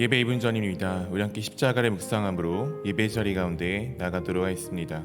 예배 2분 전입니다. 우리 함께 십자가를 묵상함으로 예배 자리 가운데 나가도록 하겠습니다.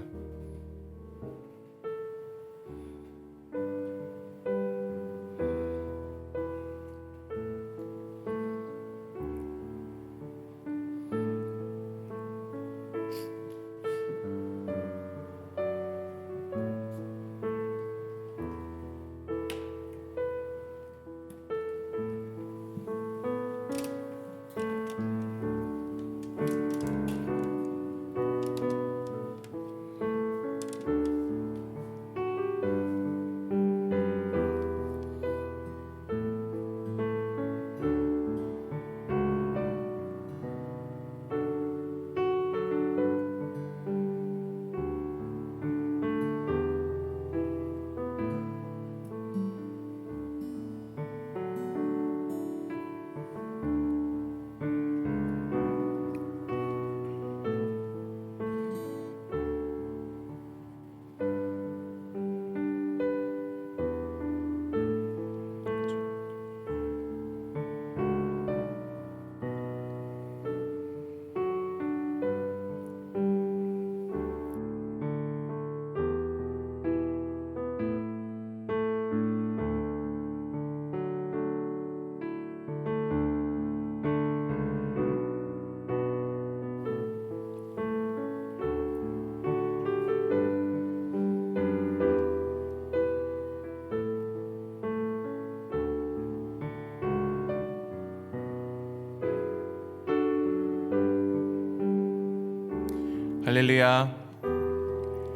할렐루야,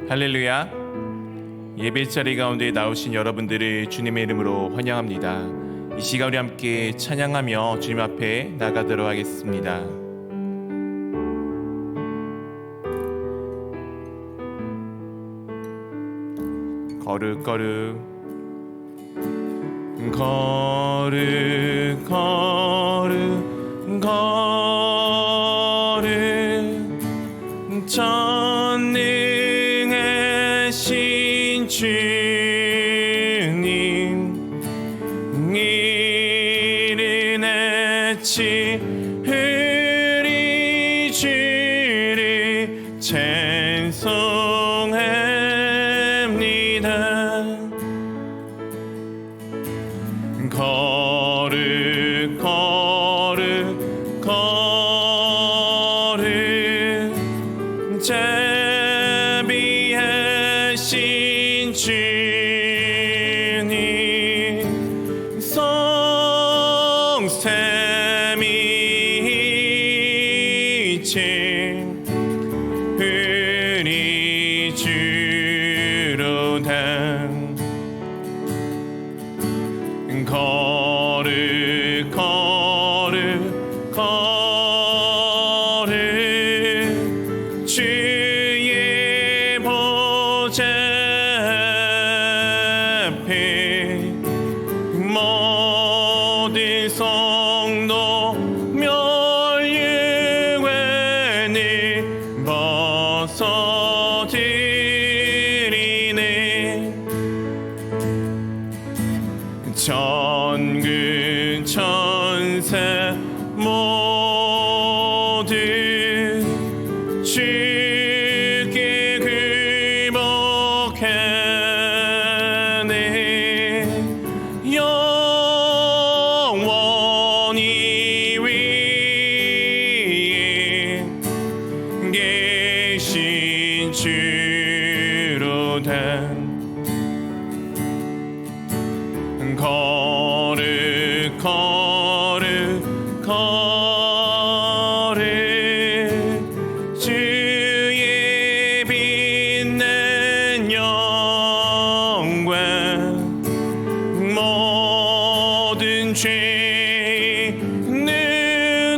할렐루야. 예배 자리 가운데 나오신 여러분들을 주님의 이름으로 환영합니다. 이 시간 우리 함께 찬양하며 주님 앞에 나가도록 하겠습니다. 거룩거룩 거룩 거룩 거룩 전능하신 주님, 이른 아침 우리 주를 찬송합니다. 거룩 거룩 거룩 자비하신 주님, 성삼위일체 우리 주로다. 거룩 거룩 거룩 주의 보좌 앞에 모든 성도 멸류관을 벗어드리네. 전군 천사 모두 주께 굴복하네. 영원히 위에 계신 주로다. 거룩 거룩 거룩 주의 빛난 영광, 모든 죄는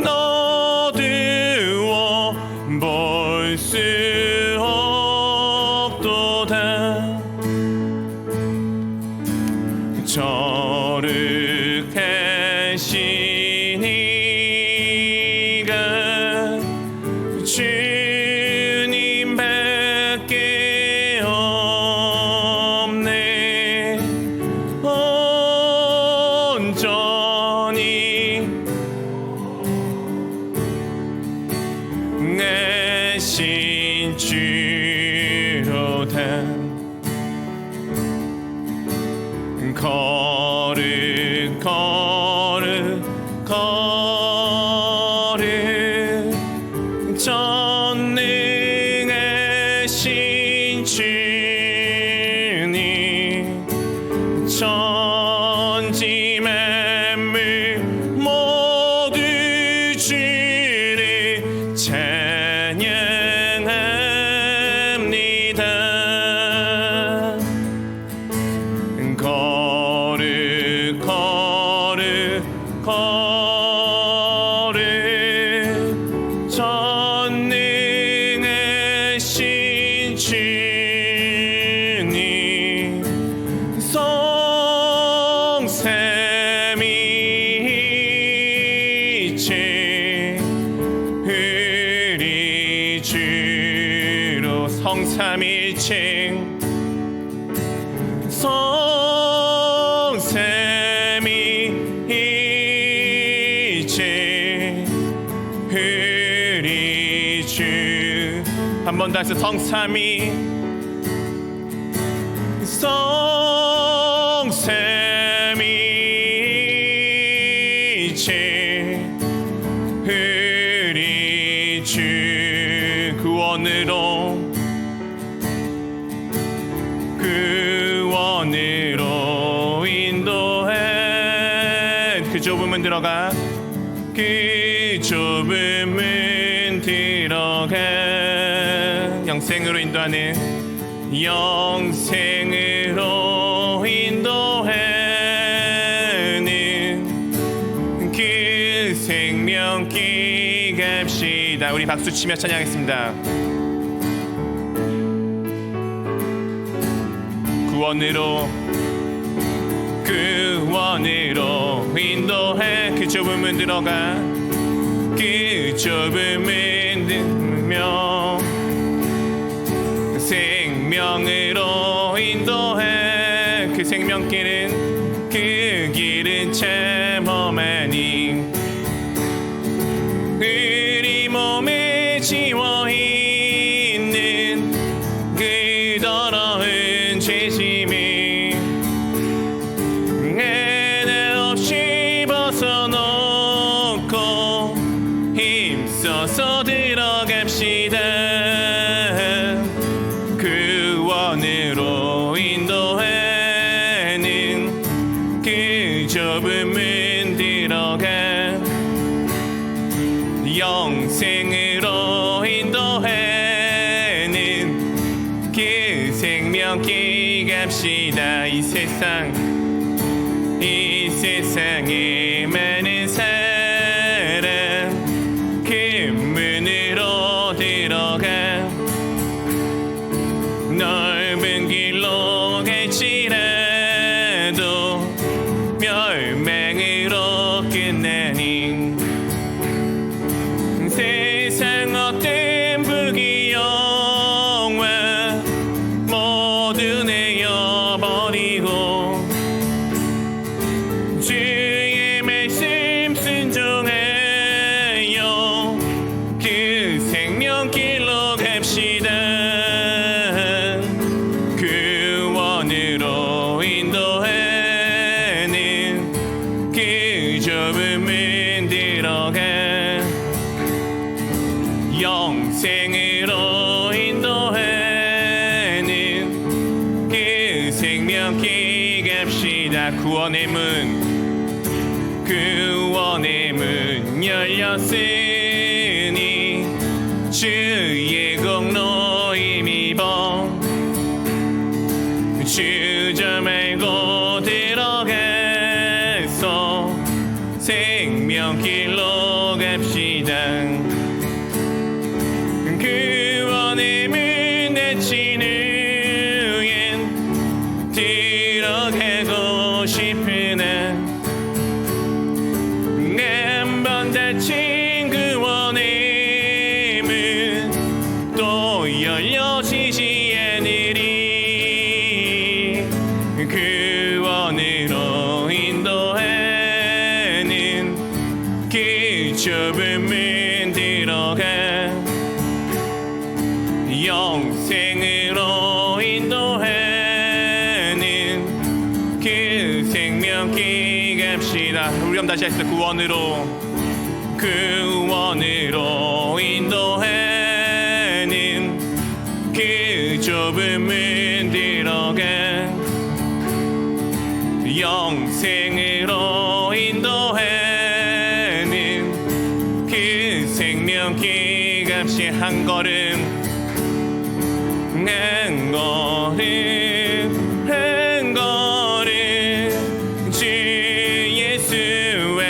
어두워 볼 수 없도다. 거룩하신 이가 주님밖에 없네. 온전히 인도하신 주로다. 거룩 거룩 거룩 전능하신 주님, 천지 만물 모두 주를 찬양합니다. 거룩 거룩 거룩 전능하신 주님, 성삼위일체 우리 주로, 성삼위일체 성삼위일체 우리 주. 한 번 더 해서 성삼위 성삼위일체 우리 주. 구원으로 인도해. 그 좁은 문 들어가, 그 좁은 문 들어가. 영생으로 인도하는, 영생으로 인도하는 그 생명길 갑시다. 우리 박수 치며 찬양하겠습니다. 구원으로 인도해. 그 좁은 문 들어가, 그 좁은 문 들며 생명으로 인도해. 그 생명길은, 그 길은 참 험하니 우리 몸에 지워 있는 그 더러운 죄짐이 하나 없이 벗어놓고 힘써서 들어갑시다. 구원으로 인도하는 그 좁은 문 들어가, 영생으로 인도하는 그 생명길 갑시다. 이 세상에 많은 사람 그 문으로 들어가. 넓은 길로 갈지라도 멸망으로 끝나니 세상 어떤 부귀영화 모두 내어버리고 주의 말씀 순종하여 그 생명길로 갑시다. 구원으로 인도하는 그 좁은 문 들어가, 영생으로 인도하는 그 생명길 갑시다. 구원의 문 열렸으니 주의 공로 힘입어 주저 말고 들어가서 생명길로 갑시다. 구원의 문 닫힌 후엔 들어가고 싶으나 한번 닫힌 구원의 문 또 열려지지 않으리. 구원으로 인도하는 그 좁은 문 들어가, 영생으로 인도하는 그 생명길 갑시다. 우리 한번 다시 하시죠. 구원으로 인도하는 그 좁은 문 들어가 영생으로 인도하는 그 생명길 값이 한 걸음 한 걸음 주 예수와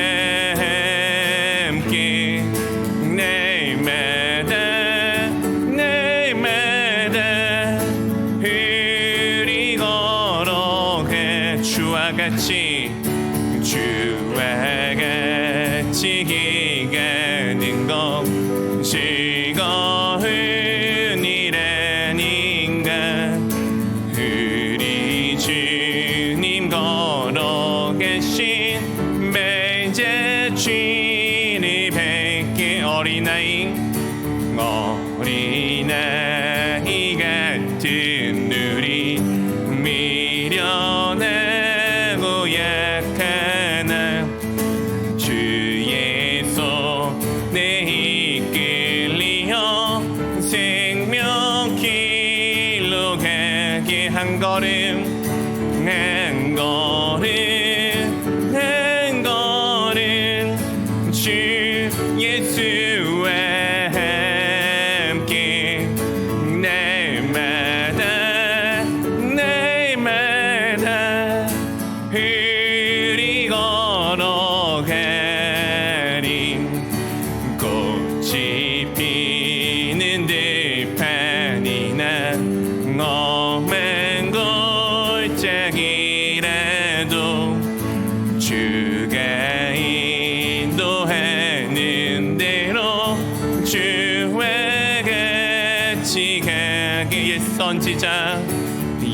함께 날마다 우리 걸어가 주와 같이 기가는 것 즐거운 일아닌가. 우리 주님 걸어가신 발자취를 밟게 어린아이 같은 우리 미련하고 약하나 주의 손에 이끌리어 생명길로 가게 한 걸음 주 예수와 함께 날마다 우리 걸어가리. 꽃이 피는 들판이나 험한 골짜기라도 주가 인도하는 대로 주와 같이 가게.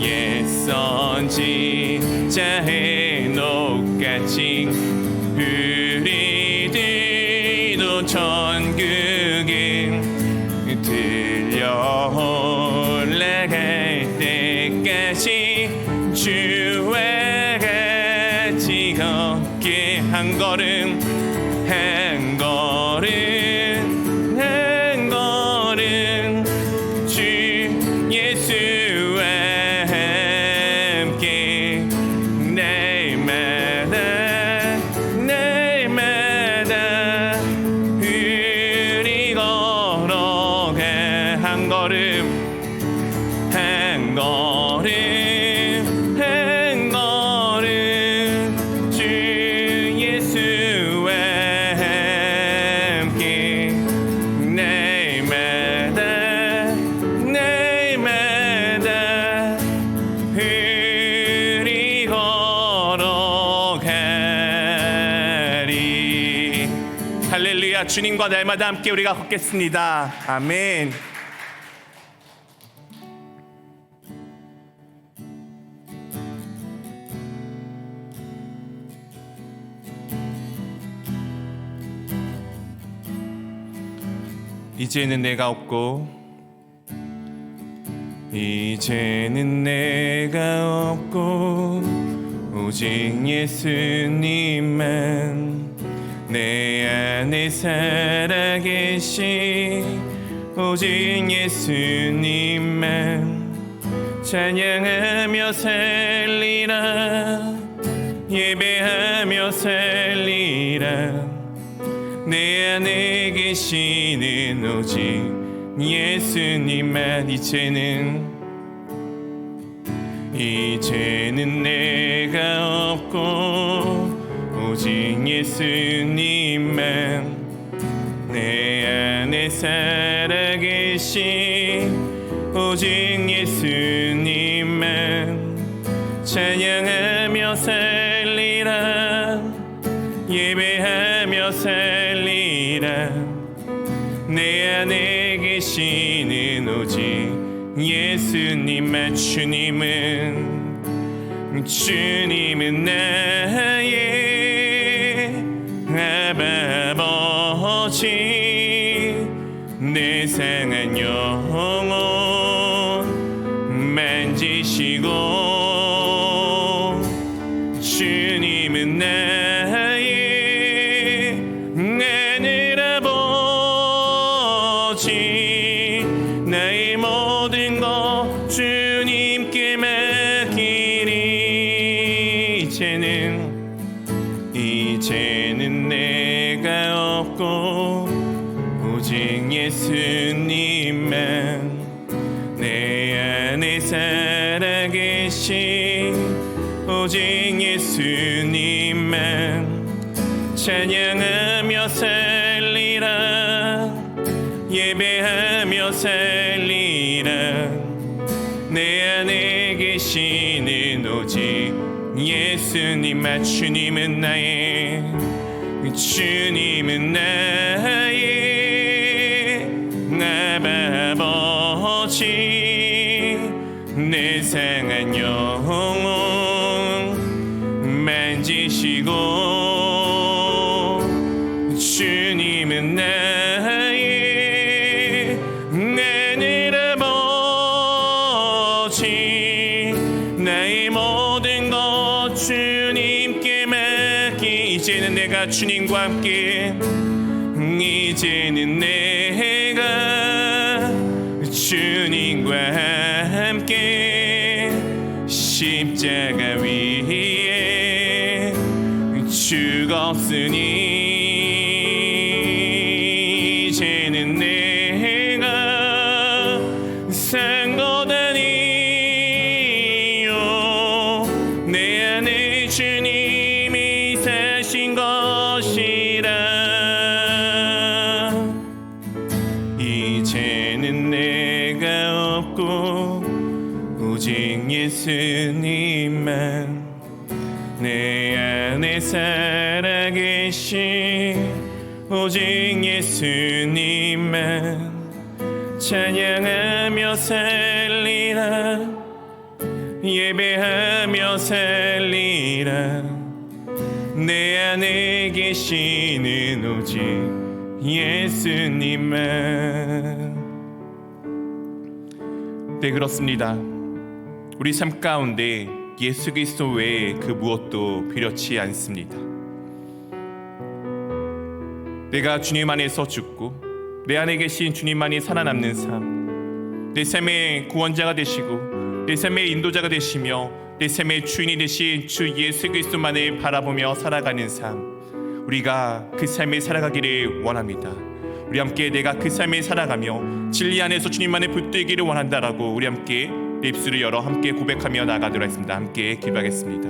옛 선지자 해녹같이 우리들도 천국에 들려 올라갈 때까지 주와 같이 걷게 한 걸음 주 예수와 함께 날마다 우리 걸어가 한 걸음 주 예수와 함께 날마다 우리 걸어가리. 할렐루야. 주님과 날마다 함께 우리가 걷겠습니다. 아멘. 이제는 내가 없고 오직 예수님만 내 안에 살아계시. 오직 예수님만 찬양하며 살리라. 예배하며 살리라. 내 안에 계시는 오직 예수님만. 이제는 내가 없고 오직 예수님만 내 안에 살아계시. 오직 예수님만 찬양하며 살리라. 예배하며 살리라. 내 안에 계시는 오직 예수님만. 주님은 나의 아버지. 내 상한 영혼 예수님만 내 안에 살아계신 오직 예수님만 찬양하며 살리라 예배하며 살리라 내 안에 계시는 오직 예수님만 주님은 나의 아버지 내 상한 영혼 만지시고 주님은 나의 하늘 아버지 나의 모든 것 주님께 맡기 이제는 내가 주님과 함께 이제는 내가 주님과 함께 십자가 위에 죽었으니 이제는 내가 산 것 아니요 내 안에 주님이 사신 것이라 이제는 내가 없고 오직 예수님만 내 안에 살아계신 오직 예수님만 찬양하며 살리라 예배하며 살리라 내 안에 계시는 오직 예수님만 네 그렇습니다. 우리 삶 가운데 예수 그리스도 외에 그 무엇도 필요치 않습니다. 내가 주님 안에서 죽고 내 안에 계신 주님만이 살아남는 삶 내 삶의 구원자가 되시고 내 삶의 인도자가 되시며 내 삶의 주인이 되신 주 예수 그리스도만을 바라보며 살아가는 삶 우리가 그 삶을 살아가기를 원합니다. 우리 함께 내가 그 삶을 살아가며 진리 안에서 주님만을 붙들기를 원한다라고 우리 함께 내 입술을 열어 함께 고백하며 나아가도록 하겠습니다. 함께 기도하겠습니다.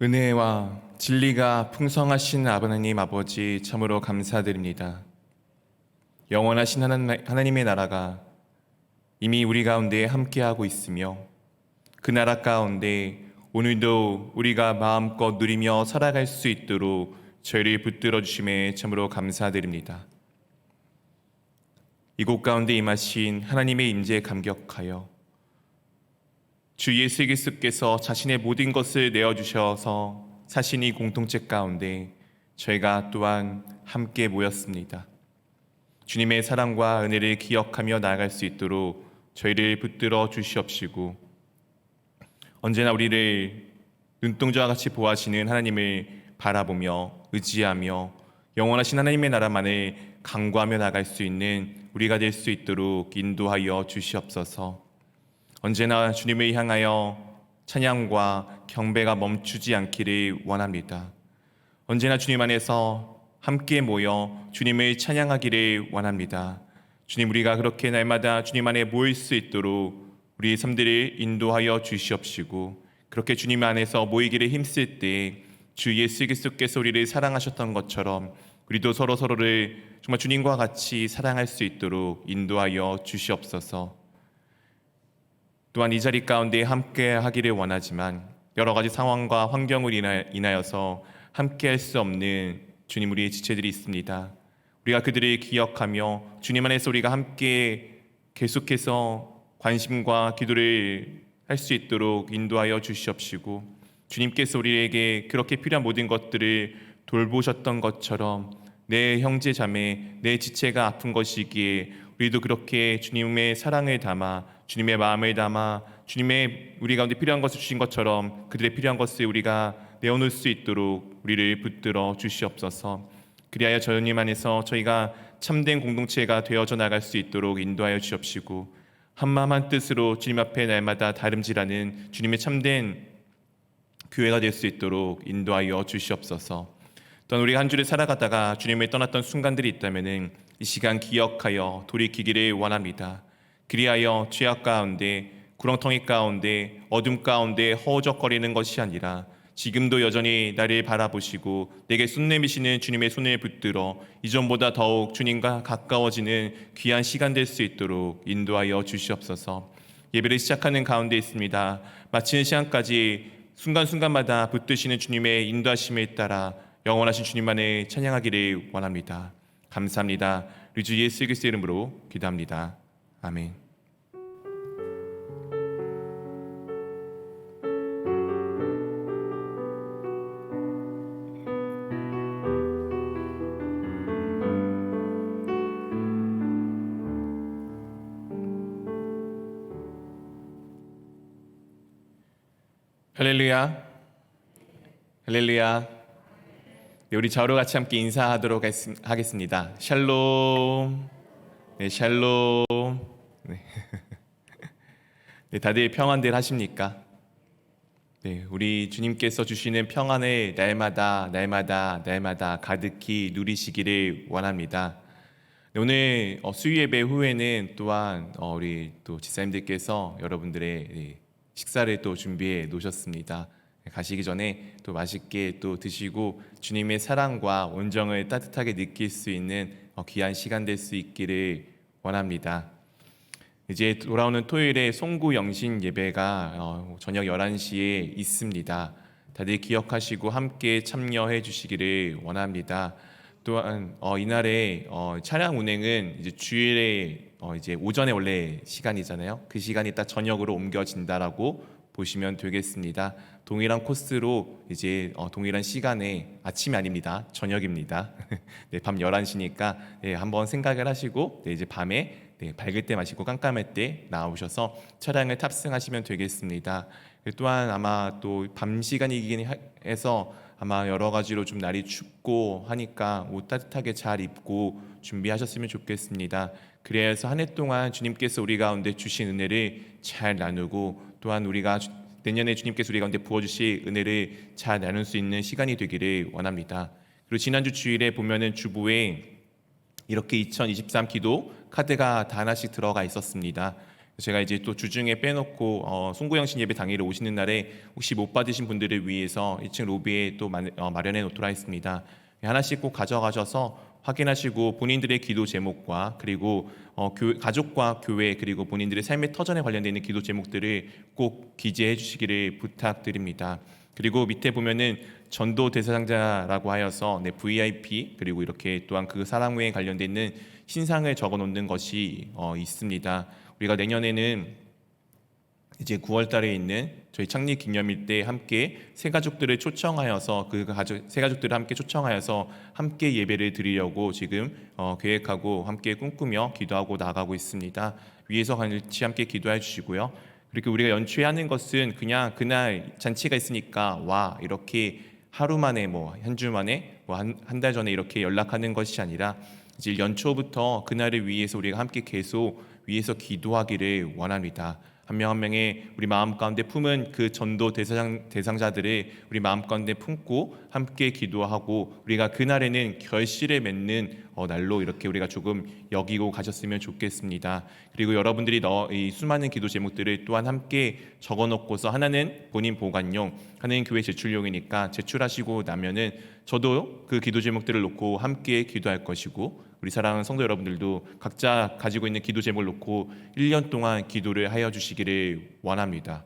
은혜와 진리가 풍성하신 하나님 아버지 참으로 감사드립니다. 영원하신 하나님의 나라가 이미 우리 가운데 함께하고 있으며 그 나라 가운데 오늘도 우리가 마음껏 누리며 살아갈 수 있도록 저희를 붙들어 주심에 참으로 감사드립니다. 이곳 가운데 임하신 하나님의 임재에 감격하여 주 예수 그리스도께서 자신의 모든 것을 내어주셔서 사신 이 공동체 가운데 저희가 또한 함께 모였습니다. 주님의 사랑과 은혜를 기억하며 나아갈 수 있도록 저희를 붙들어 주시옵시고 언제나 우리를 눈동자와 같이 보아하시는 하나님을 바라보며 의지하며 영원하신 하나님의 나라만을 강구하며 나갈 수 있는 우리가 될 수 있도록 인도하여 주시옵소서. 언제나 주님을 향하여 찬양과 경배가 멈추지 않기를 원합니다. 언제나 주님 안에서 함께 모여 주님을 찬양하기를 원합니다. 주님, 우리가 그렇게 날마다 주님 안에 모일 수 있도록 우리의 삶들을 인도하여 주시옵시고 그렇게 주님 안에서 모이기를 힘쓸 때 주 예수 그리스도께서 우리를 사랑하셨던 것처럼 우리도 서로를 정말 주님과 같이 사랑할 수 있도록 인도하여 주시옵소서. 또한 이 자리 가운데 함께 하기를 원하지만 여러 가지 상황과 환경을 인하여서 함께 할 수 없는 주님, 우리의 지체들이 있습니다. 우리가 그들을 기억하며 주님 안에서 우리가 함께 계속해서 관심과 기도를 할 수 있도록 인도하여 주시옵시고, 주님께서 우리에게 그렇게 필요한 모든 것들을 돌보셨던 것처럼 내 형제 자매, 내 지체가 아픈 것이기에 우리도 그렇게 주님의 사랑을 담아, 주님의 마음을 담아, 주님의 우리 가운데 필요한 것을 주신 것처럼 그들의 필요한 것을 우리가 내어놓을 수 있도록 우리를 붙들어 주시옵소서. 그리하여 주님 안에서 저희가 참된 공동체가 되어져 나갈 수 있도록 인도하여 주옵시고, 한마음 한뜻으로 주님 앞에 날마다 다름질하는 주님의 참된 교회가 될 수 있도록 인도하여 주시옵소서. 또한 우리가 한 주를 살아가다가 주님을 떠났던 순간들이 있다면 이 시간 기억하여 돌이키기를 원합니다. 그리하여 죄악 가운데, 구렁텅이 가운데, 어둠 가운데 허우적거리는 것이 아니라 지금도 여전히 나를 바라보시고 내게 손 내미시는 주님의 손을 붙들어 이전보다 더욱 주님과 가까워지는 귀한 시간 될 수 있도록 인도하여 주시옵소서. 예배를 시작하는 가운데 있습니다. 마치는 시간까지 순간순간마다 붙드시는 주님의 인도하심에 따라 영원하신 주님만을 찬양하기를 원합니다. 감사합니다. 우리 주 예수 그리스도의 이름으로 기도합니다. 아멘. 할렐루야, 할렐루야. 네, 우리 좌우로 같이 함께 인사하도록 하겠습니다. 샬롬. 네, 샬롬. 네. 네, 다들 평안들 하십니까? 네, 우리 주님께서 주시는 평안을 날마다 가득히 누리시기를 원합니다. 네, 오늘 수요 예배 후에는 또한 우리 또 집사님들께서 여러분들의 식사를 또 준비해 놓으셨습니다. 가시기 전에 또 맛있게 또 드시고 주님의 사랑과 온정을 따뜻하게 느낄 수 있는 귀한 시간 될 수 있기를 원합니다. 이제 돌아오는 토요일에 송구 영신 예배가 저녁 11시에 있습니다. 다들 기억하시고 함께 참여해 주시기를 원합니다. 또한 이날에 차량 운행은 이제 주일에 이제 오전에 원래 시간이잖아요. 그 시간이 딱 저녁으로 옮겨진다라고 보시면 되겠습니다. 동일한 코스로 이제 동일한 시간에, 아침이 아닙니다. 저녁입니다. 네, 밤 11시니까 네, 한번 생각을 하시고 네, 이제 밤에 밝을 때 마시고 깜깜할 때 나오셔서 차량을 탑승하시면 되겠습니다. 또한 아마 또 밤 시간이긴 해서 아마 여러 가지로 좀 날이 춥고 하니까 옷 따뜻하게 잘 입고 준비하셨으면 좋겠습니다. 그래서 한 해 동안 주님께서 우리 가운데 주신 은혜를 잘 나누고, 또한 우리가 내년에 주님께서 우리 가운데 부어주실 은혜를 잘 나눌 수 있는 시간이 되기를 원합니다. 그리고 지난주 주일에 보면은 주보에 이렇게 2023 기도 카드가 다 하나씩 들어가 있었습니다. 제가 이제 또 주중에 빼놓고 송구영신 예배 당일에 오시는 날에 혹시 못 받으신 분들을 위해서 1층 로비에 또 마련해 놓도록 하겠습니다. 하나씩 꼭 가져가셔서 확인하시고 본인들의 기도 제목과 그리고 가족과 교회 그리고 본인들의 삶의 터전에 관련되어 있는 기도 제목들을 꼭 기재해 주시기를 부탁드립니다. 그리고 밑에 보면은 전도 대상자라고 하여서 VIP 그리고 이렇게 또한 그 사랑회에 관련되어 있는 신상을 적어 놓는 것이 있습니다. 우리가 내년에는 이제 9월 달에 있는 저희 창립 기념일 때 함께 새 가족들을 초청하여서 새 가족들을 함께 초청하여서 함께 예배를 드리려고 지금 계획하고 함께 꿈꾸며 기도하고 나가고 있습니다. 위에서 같이 함께 기도해 주시고요. 그리고 우리가 연초에 하는 것은 그냥 그날 잔치가 있으니까 와 이렇게 하루 만에 한 주 만에 한 달 전에 이렇게 연락하는 것이 아니라 이제 연초부터 그날을 위해서 우리가 함께 계속 위해서 기도하기를 원합니다. 한 명 한 명의 우리 마음 가운데 품은 그 전도 대상자들을 우리 마음 가운데 품고 함께 기도하고 우리가 그날에는 결실을 맺는 날로 이렇게 우리가 조금 여기고 가셨으면 좋겠습니다. 그리고 여러분들이 이 수많은 기도 제목들을 또한 함께 적어놓고서 하나는 본인 보관용, 하나는 교회 제출용이니까 제출하시고 나면은 저도 그 기도 제목들을 놓고 함께 기도할 것이고 우리 사랑하는 성도 여러분들도 각자 가지고 있는 기도 제목을 놓고 1년 동안 기도를 하여 주시기를 원합니다.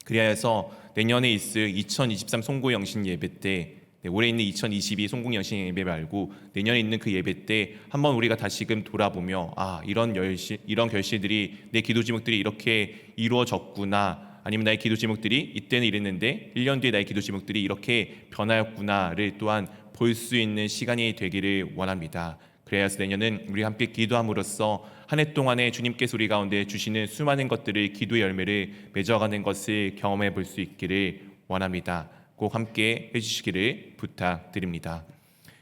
그리하여서 내년에 있을 2023 송구영신 예배 때 올해 있는 2022 송구영신 예배 말고 내년에 있는 그 예배 때 한번 우리가 다시금 돌아보며 이런 결실들이 내 기도 제목들이 이렇게 이루어졌구나, 아니면 나의 기도 제목들이 이때는 이랬는데 1년 뒤에 나의 기도 제목들이 이렇게 변하였구나를 또한 볼 수 있는 시간이 되기를 원합니다. 그래야서 내년은 우리 함께 기도함으로써 한 해 동안에 주님께서 우리 가운데 주시는 수많은 것들을 기도의 열매를 맺어가는 것을 경험해 볼 수 있기를 원합니다. 꼭 함께 해주시기를 부탁드립니다.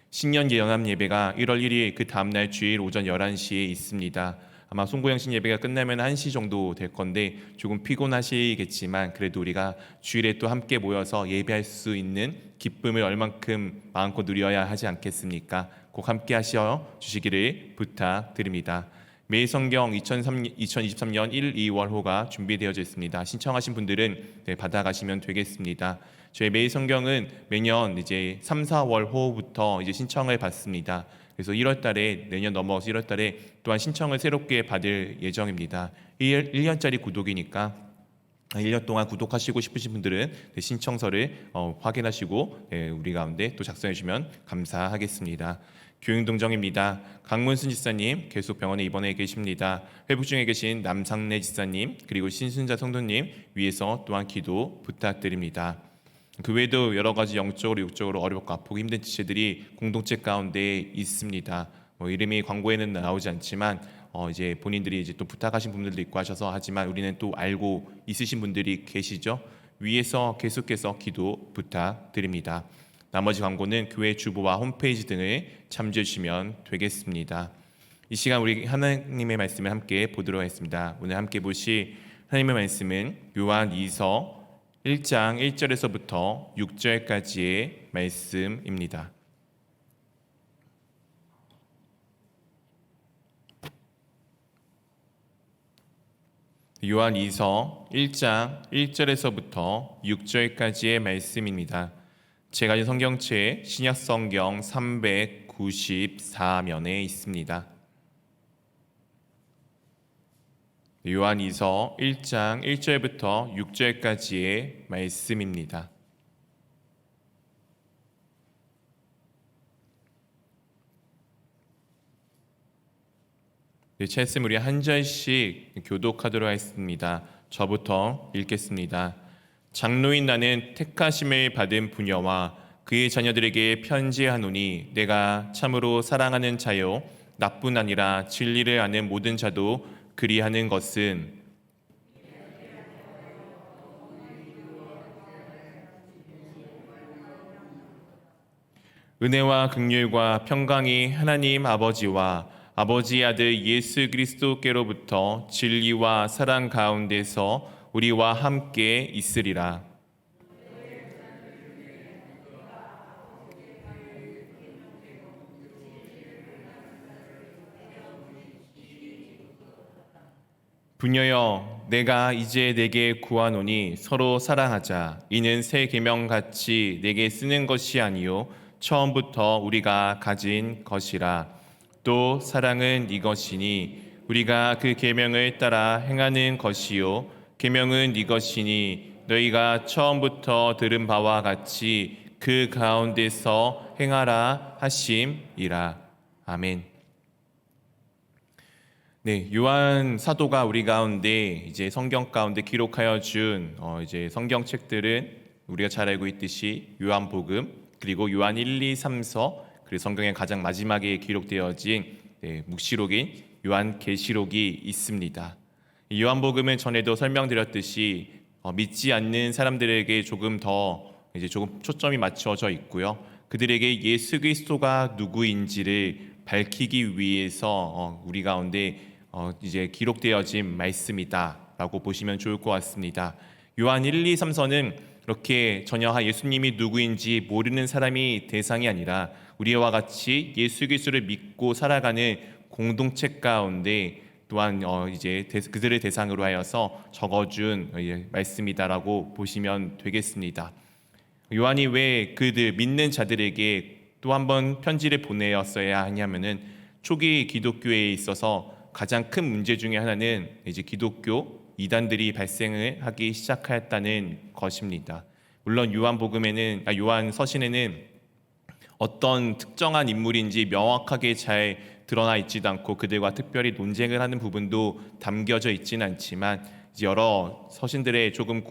신년 연합 예배가 1월 1일 그 다음날 주일 오전 11시에 있습니다. 아마 송구영신 예배가 끝나면 1시 정도 될 건데 조금 피곤하시겠지만 그래도 우리가 주일에 또 함께 모여서 예배할 수 있는 기쁨을 얼만큼 마음껏 누려야 하지 않겠습니까? 꼭 함께 하시어 주시기를 부탁드립니다. 매일 성경 2023년 1, 2월호가 준비되어져 있습니다. 신청하신 분들은 받아가시면 되겠습니다. 저희 매일 성경은 매년 이제 3, 4월호부터 이제 신청을 받습니다. 그래서 1월달에 내년 넘어서 1월달에 또한 신청을 새롭게 받을 예정입니다. 1년짜리 구독이니까 1년 동안 구독하시고 싶으신 분들은 신청서를 확인하시고 우리 가운데 또 작성해 주시면 감사하겠습니다. 교육동정입니다. 강문순 지사님 계속 병원에 입원해 계십니다. 회복 중에 계신 남상래 지사님 그리고 신순자 성도님 위해서 또한 기도 부탁드립니다. 그 외에도 여러 가지 영적으로 육적으로 어렵고 아프고 힘든 지체들이 공동체 가운데 있습니다. 이름이 광고에는 나오지 않지만 이제 본인들이 이제 또 부탁하신 분들도 있고 하셔서 하지만 우리는 또 알고 있으신 분들이 계시죠. 위에서 계속해서 기도 부탁드립니다. 나머지 광고는 교회 주보와 홈페이지 등을 참조해 주시면 되겠습니다. 이 시간 우리 하나님의 말씀을 함께 보도록 하겠습니다. 오늘 함께 보실 하나님의 말씀은 요한 2서 1장 1절에서부터 6절까지의 말씀입니다. 요한 2서 1장 1절에서부터 6절까지의 말씀입니다. 제가 가진 성경책 신약 성경 394면에 있습니다. 요한 2서 1장 1절부터 6절까지의 말씀입니다. 찰스 우리 한 절씩 교독하도록 하겠습니다. 저부터 읽겠습니다. 장로인 나는 택하심을 받은 부녀와 그의 자녀들에게 편지하노니 내가 참으로 사랑하는 자요 나뿐 아니라 진리를 아는 모든 자도 그리하는 것은 은혜와 긍휼과 평강이 하나님 아버지와 아버지의 아들 예수 그리스도께로부터 진리와 사랑 가운데서 우리와 함께 있으리라. 부녀여 내가 이제 내게 구하노니 서로 사랑하자. 이는 새 계명 같이 내게 쓰는 것이 아니요 처음부터 우리가 가진 것이라. 또 사랑은 이것이니 우리가 그 계명을 따라 행하는 것이요 계명은 이것이니 너희가 처음부터 들은 바와 같이 그 가운데서 행하라 하심이라. 아멘. 네, 요한 사도가 우리 가운데 이제 성경 가운데 기록하여 준 이제 성경책들은 우리가 잘 알고 있듯이 요한복음 그리고 요한 1, 2, 3서 그리고 성경의 가장 마지막에 기록되어진 묵시록인 요한계시록이 있습니다. 요한복음은 전에도 설명드렸듯이 믿지 않는 사람들에게 조금 초점이 맞춰져 있고요. 그들에게 예수 그리스도가 누구인지를 밝히기 위해서 우리 가운데 이제 기록되어진 말씀이다. 있다라고 보시면 좋을 것 같습니다. 요한 1, 2, 3서는 이렇게 전혀 예수님이 누구인지 모르는 사람이 대상이 아니라 우리와 같이 예수 그리스도를 믿고 살아가는 공동체 가운데 또한 이제 그들을 대상으로 하여서 적어준 말씀이다라고 보시면 되겠습니다. 요한이 왜 그들 믿는 자들에게 또 한 번 편지를 보내었어야 하냐면은 초기 기독교에 있어서 가장 큰 문제 중에 하나는 이제 기독교 이단들이 발생을 하기 시작하였다는 것입니다. 물론 요한 서신에는 어떤 특정한 인물인지 명확하게 잘 드러나 있지도 않고 그들과 특별히 논쟁을 하는 부분도 담겨져 있지는 않지만 여러 서신들의 조금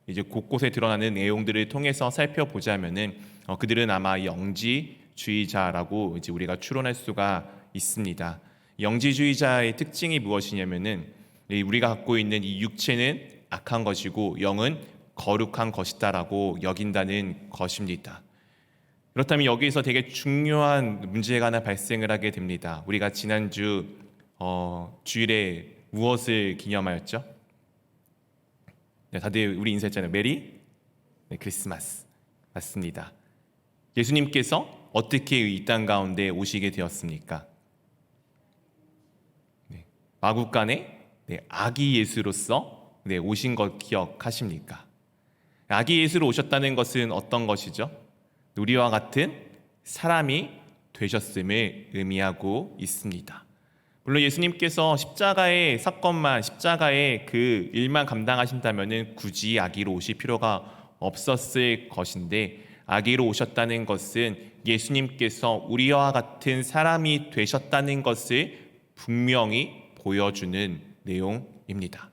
이제 곳곳에 드러나는 내용들을 통해서 살펴보자면은 그들은 아마 영지주의자라고 이제 우리가 추론할 수가 있습니다. 영지주의자의 특징이 무엇이냐면은 우리가 갖고 있는 이 육체는 악한 것이고 영은 거룩한 것이다라고 여긴다는 것입니다. 그렇다면 여기서 되게 중요한 문제가 하나 발생을 하게 됩니다. 우리가 지난주 주일에 무엇을 기념하였죠? 네, 다들 우리 인사했잖아요. 메리 크리스마스. 맞습니다. 예수님께서 어떻게 이 땅 가운데 오시게 되었습니까? 마국간에 아기 예수로서 오신 것 기억하십니까? 아기 예수로 오셨다는 것은 어떤 것이죠? 우리와 같은 사람이 되셨음을 의미하고 있습니다. 물론 예수님께서 십자가의 사건만, 십자가의 그 일만 감당하신다면 굳이 아기로 오실 필요가 없었을 것인데 아기로 오셨다는 것은 예수님께서 우리와 같은 사람이 되셨다는 것을 분명히 보여주는 내용입니다.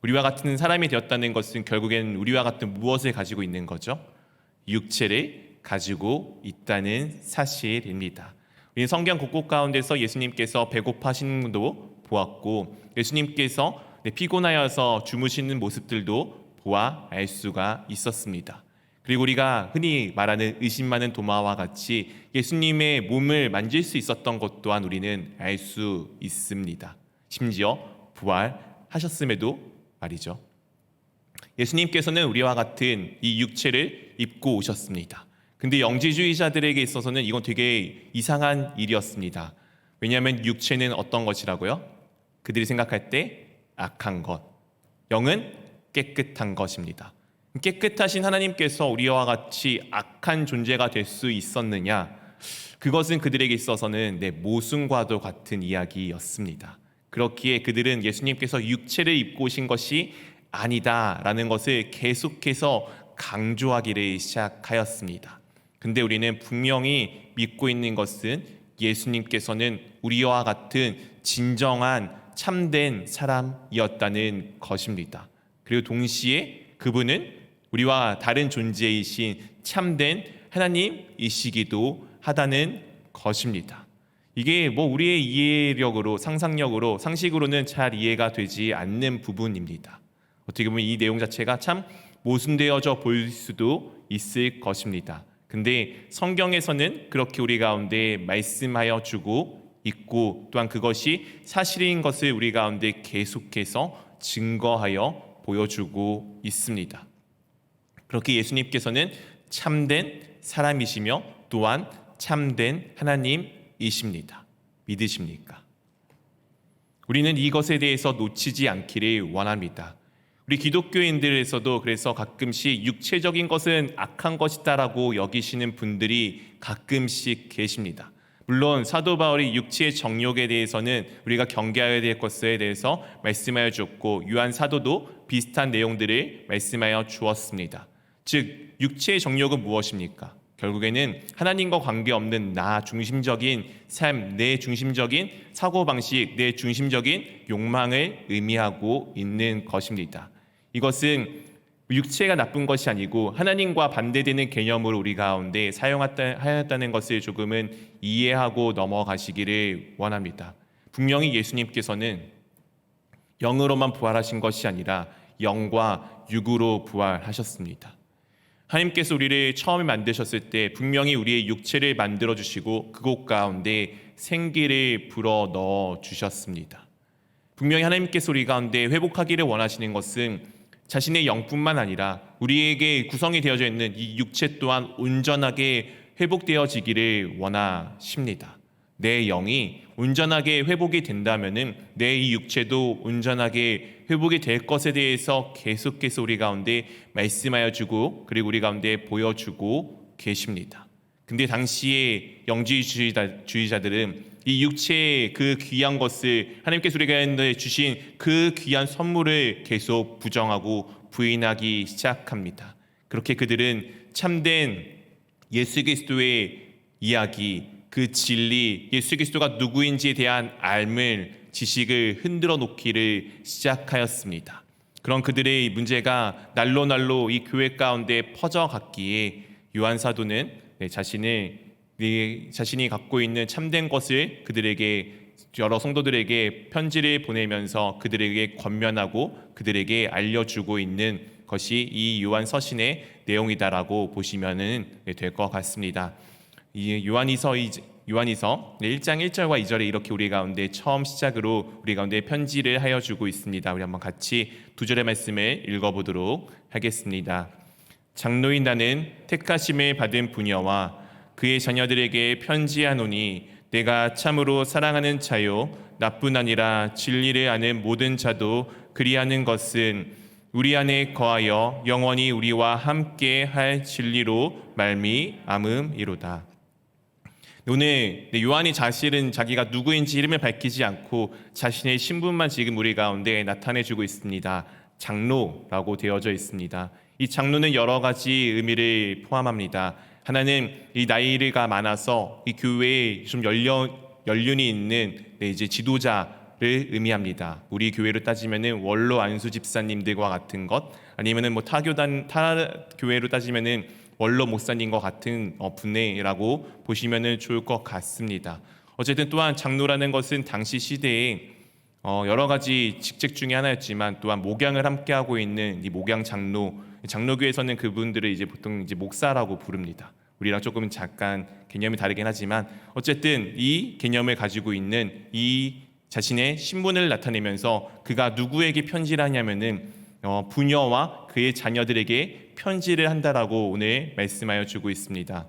우리와 같은 사람이 되었다는 것은 결국에는 우리와 같은 무엇을 가지고 있는 거죠? 육체를 가지고 있다는 사실입니다. 우리 성경 곳곳 가운데서 예수님께서 배고파시는 것도 보았고 예수님께서 피곤하여서 주무시는 모습들도 보아 알 수가 있었습니다. 그리고 우리가 흔히 말하는 의심 많은 도마와 같이 예수님의 몸을 만질 수 있었던 것 또한 우리는 알 수 있습니다. 심지어 부활하셨음에도 말이죠. 예수님께서는 우리와 같은 이 육체를 입고 오셨습니다. 근데 영지주의자들에게 있어서는 이건 되게 이상한 일이었습니다. 왜냐하면 육체는 어떤 것이라고요? 그들이 생각할 때 악한 것, 영은 깨끗한 것입니다. 깨끗하신 하나님께서 우리와 같이 악한 존재가 될 수 있었느냐? 그것은 그들에게 있어서는 모순과도 같은 이야기였습니다. 그렇기에 그들은 예수님께서 육체를 입고 오신 것이 아니다라는 것을 계속해서 강조하기를 시작하였습니다. 근데 우리는 분명히 믿고 있는 것은 예수님께서는 우리와 같은 진정한 참된 사람이었다는 것입니다. 그리고 동시에 그분은 우리와 다른 존재이신 참된 하나님이시기도 하다는 것입니다. 이게 우리의 이해력으로, 상상력으로, 상식으로는 잘 이해가 되지 않는 부분입니다. 어떻게 보면 이 내용 자체가 참 모순되어져 보일 수도 있을 것입니다. 근데 성경에서는 그렇게 우리 가운데 말씀하여 주고 있고 또한 그것이 사실인 것을 우리 가운데 계속해서 증거하여 보여주고 있습니다. 그렇게 예수님께서는 참된 사람이시며 또한 참된 하나님이십니다. 믿으십니까? 우리는 이것에 대해서 놓치지 않기를 원합니다. 우리 기독교인들에서도 그래서 가끔씩 육체적인 것은 악한 것이다라고 여기시는 분들이 가끔씩 계십니다. 물론 사도 바울이 육체의 정욕에 대해서는 우리가 경계해야 될 것에 대해서 말씀하여 주었고 요한 사도도 비슷한 내용들을 말씀하여 주었습니다. 즉 육체의 정욕은 무엇입니까? 결국에는 하나님과 관계없는 나 중심적인 삶, 내 중심적인 사고방식, 내 중심적인 욕망을 의미하고 있는 것입니다. 이것은 육체가 나쁜 것이 아니고 하나님과 반대되는 개념으로 우리 가운데 사용하였다는 것을 조금은 이해하고 넘어가시기를 원합니다. 분명히 예수님께서는 영으로만 부활하신 것이 아니라 영과 육으로 부활하셨습니다. 하나님께서 우리를 처음에 만드셨을 때 분명히 우리의 육체를 만들어주시고 그곳 가운데 생기를 불어 넣어 주셨습니다. 분명히 하나님께서 우리 가운데 회복하기를 원하시는 것은 자신의 영뿐만 아니라 우리에게 구성이 되어져 있는 이 육체 또한 온전하게 회복되어지기를 원하십니다. 내 영이 온전하게 회복이 된다면은 내 이 육체도 온전하게 회복이 될 것에 대해서 계속해서 우리 가운데 말씀하여 주고 그리고 우리 가운데 보여주고 계십니다. 근데 당시의 영지주의자들은 이 육체의 그 귀한 것을 하나님께서 우리가 주신 그 귀한 선물을 계속 부정하고 부인하기 시작합니다. 그렇게 그들은 참된 예수 그리스도의 이야기, 그 진리, 예수 그리스도가 누구인지에 대한 지식을 흔들어 놓기를 시작하였습니다. 그런 그들의 문제가 날로 이 교회 가운데 퍼져갔기에 요한 사도는 자신이 갖고 있는 참된 것을 그들에게 여러 성도들에게 편지를 보내면서 그들에게 권면하고 그들에게 알려주고 있는 것이 이 요한 서신의 내용이다라고 보시면 될 것 같습니다. 이 요한이서 1장 1절과 2절에 이렇게 우리 가운데 처음 시작으로 우리 가운데 편지를 하여 주고 있습니다. 우리 한번 같이 두 절의 말씀을 읽어보도록 하겠습니다. 장로인 나는 택하심을 받은 부녀와 그의 자녀들에게 편지하노니 내가 참으로 사랑하는 자요 나뿐 아니라 진리를 아는 모든 자도 그리하는 것은 우리 안에 거하여 영원히 우리와 함께 할 진리로 말미암음이로다. 오늘 요한이 사실은 자기가 누구인지 이름을 밝히지 않고 자신의 신분만 지금 우리 가운데 나타내주고 있습니다. 장로라고 되어져 있습니다. 이 장로는 여러 가지 의미를 포함합니다. 하나는 이 나이가 많아서 이 교회에 좀 연륜이 있는 이제 지도자를 의미합니다. 우리 교회로 따지면은 원로 안수 집사님들과 같은 것, 아니면은 타 교회로 따지면은 원로 목사님과 같은 분이라고 보시면은 좋을 것 같습니다. 어쨌든 또한 장로라는 것은 당시 시대에 여러 가지 직책 중에 하나였지만 또한 목양을 함께 하고 있는 이 목양 장로교에서는 그분들을 이제 보통 이제 목사라고 부릅니다. 우리랑 조금 잠깐 개념이 다르긴 하지만 어쨌든 이 개념을 가지고 있는 이 자신의 신분을 나타내면서 그가 누구에게 편지를 하냐면은 부녀와 그의 자녀들에게 편지를 한다라고 오늘 말씀하여 주고 있습니다.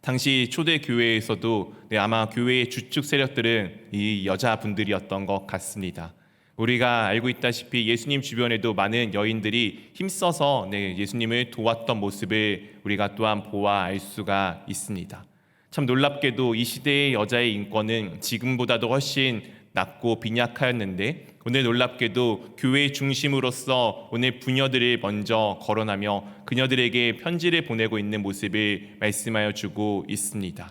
당시 초대 교회에서도 아마 교회의 주축 세력들은 이 여자분들이었던 것 같습니다. 우리가 알고 있다시피 예수님 주변에도 많은 여인들이 힘써서 예수님을 도왔던 모습을 우리가 또한 보아 알 수가 있습니다. 참 놀랍게도 이 시대의 여자의 인권은 지금보다도 훨씬 낮고 빈약하였는데 오늘 놀랍게도 교회의 중심으로서 오늘 부녀들을 먼저 거론하며 그녀들에게 편지를 보내고 있는 모습을 말씀하여 주고 있습니다.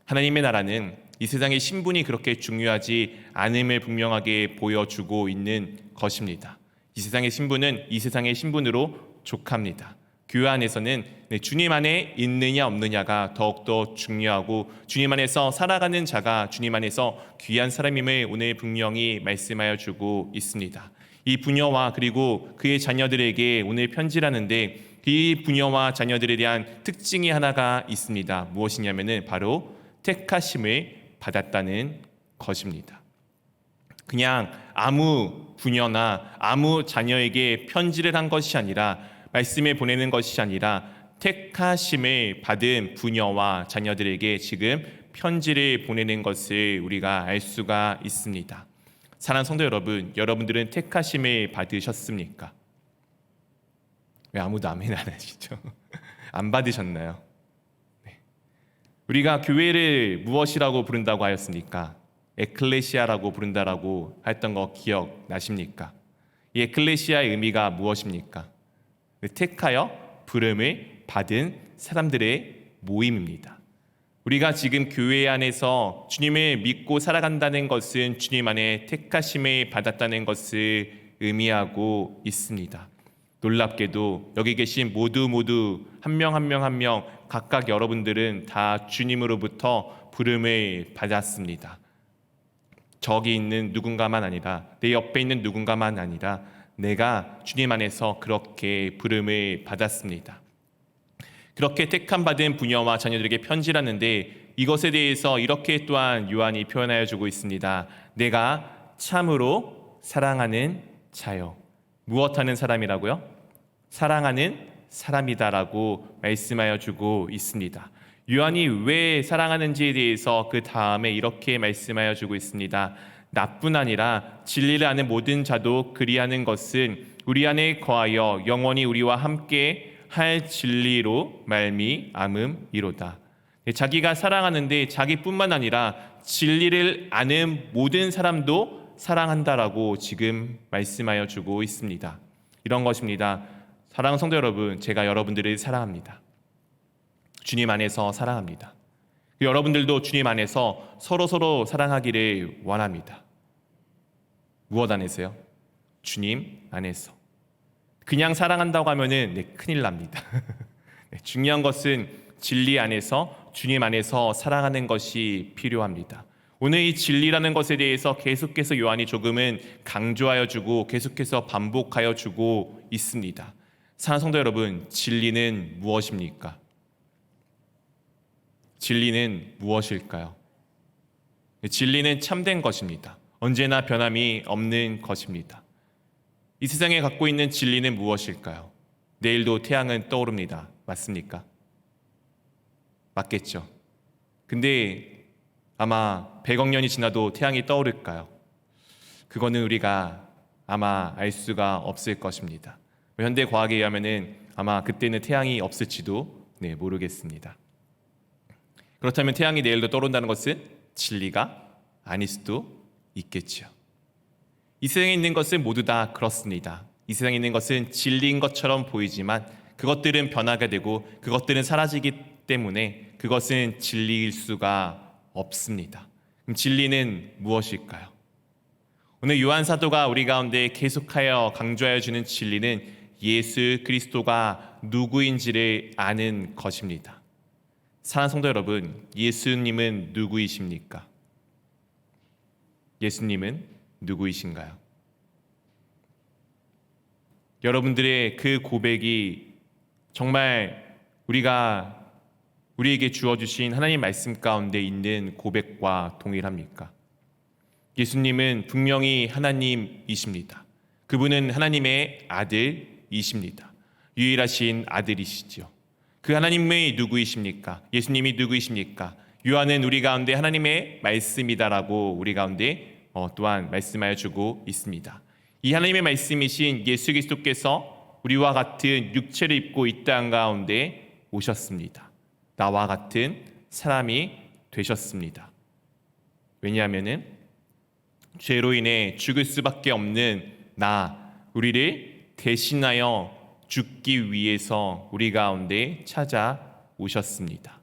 하나님의 나라는 이 세상의 신분이 그렇게 중요하지 않음을 분명하게 보여주고 있는 것입니다. 이 세상의 신분은 이 세상의 신분으로 족합니다. 교회 안에서는 주님 안에 있느냐 없느냐가 더욱더 중요하고 주님 안에서 살아가는 자가 주님 안에서 귀한 사람임을 오늘 분명히 말씀하여 주고 있습니다. 이 부녀와 그리고 그의 자녀들에게 오늘 편지라는데 이 부녀와 자녀들에 대한 특징이 하나가 있습니다. 무엇이냐면은 바로 택하심을 받았다는 것입니다. 그냥 아무 부녀나 아무 자녀에게 편지를 한 것이 아니라 말씀을 보내는 것이 아니라 택하심을 받은 부녀와 자녀들에게 지금 편지를 보내는 것을 우리가 알 수가 있습니다. 사랑하는 성도 여러분, 여러분들은 택하심을 받으셨습니까? 왜 아무도 아멘 안 하시죠? 안 받으셨나요? 네. 우리가 교회를 무엇이라고 부른다고 하였습니까? 에클레시아라고 부른다라고 했던 거 기억나십니까? 이 에클레시아의 의미가 무엇입니까? 택하여 부름을 받은 사람들의 모임입니다. 우리가 지금 교회 안에서 주님을 믿고 살아간다는 것은 주님 안에 택하심을 받았다는 것을 의미하고 있습니다. 놀랍게도 여기 계신 모두 한 명 각각 여러분들은 다 주님으로부터 부름을 받았습니다. 저기 있는 누군가만 아니라 내 옆에 있는 누군가만 아니라 내가 주님 안에서 그렇게 부름을 받았습니다. 그렇게 택함 받은 부녀와 자녀들에게 편지를 하는데 이것에 대해서 이렇게 또한 요한이 표현하여 주고 있습니다. 내가 참으로 사랑하는 자요. 무엇하는 사람이라고요? 사랑하는 사람이다라고 말씀하여 주고 있습니다. 요한이 왜 사랑하는지에 대해서 그 다음에 이렇게 말씀하여 주고 있습니다. 나뿐 아니라 진리를 아는 모든 자도 그리하는 것은 우리 안에 거하여 영원히 우리와 함께 할 진리로 말미암음이로다. 자기가 사랑하는데 자기뿐만 아니라 진리를 아는 모든 사람도 사랑한다라고 지금 말씀하여 주고 있습니다. 이런 것입니다. 사랑하는 성도 여러분, 제가 여러분들을 사랑합니다. 주님 안에서 사랑합니다. 여러분들도 주님 안에서 서로 사랑하기를 원합니다. 무엇 안에서요? 주님 안에서. 그냥 사랑한다고 하면은 큰일 납니다. 중요한 것은 진리 안에서, 주님 안에서 사랑하는 것이 필요합니다. 오늘 이 진리라는 것에 대해서 계속해서 요한이 조금은 강조하여 주고 계속해서 반복하여 주고 있습니다. 사랑하는 성도 여러분, 진리는 무엇입니까? 진리는 무엇일까요? 진리는 참된 것입니다. 언제나 변함이 없는 것입니다. 이 세상에 갖고 있는 진리는 무엇일까요? 내일도 태양은 떠오릅니다. 맞습니까? 맞겠죠. 근데 아마 100억 년이 지나도 태양이 떠오를까요? 그거는 우리가 아마 알 수가 없을 것입니다. 현대 과학에 의하면은 아마 그때는 태양이 없을지도 모르겠습니다. 그렇다면 태양이 내일도 떠오른다는 것은 진리가 아닐 수도 있겠죠. 이 세상에 있는 것은 모두 다 그렇습니다. 이 세상에 있는 것은 진리인 것처럼 보이지만 그것들은 변화가 되고 그것들은 사라지기 때문에 그것은 진리일 수가 없습니다. 그럼 진리는 무엇일까요? 오늘 요한 사도가 우리 가운데 계속하여 강조하여 주는 진리는 예수 그리스도가 누구인지를 아는 것입니다. 사랑하는 성도 여러분, 예수님은 누구이십니까? 예수님은 누구이신가요? 여러분들의 그 고백이 정말 우리에게 주어주신 하나님 말씀 가운데 있는 고백과 동일합니까? 예수님은 분명히 하나님이십니다. 그분은 하나님의 아들이십니다. 유일하신 아들이시죠. 그 하나님이 누구이십니까? 예수님이 누구이십니까? 요한은 우리 가운데 하나님의 말씀이다라고 우리 가운데 또한 말씀하여 주고 있습니다. 이 하나님의 말씀이신 예수 그리스도께서 우리와 같은 육체를 입고 이 땅 가운데 오셨습니다. 나와 같은 사람이 되셨습니다. 왜냐하면은 죄로 인해 죽을 수밖에 없는 우리를 대신하여 죽기 위해서 우리 가운데 찾아오셨습니다.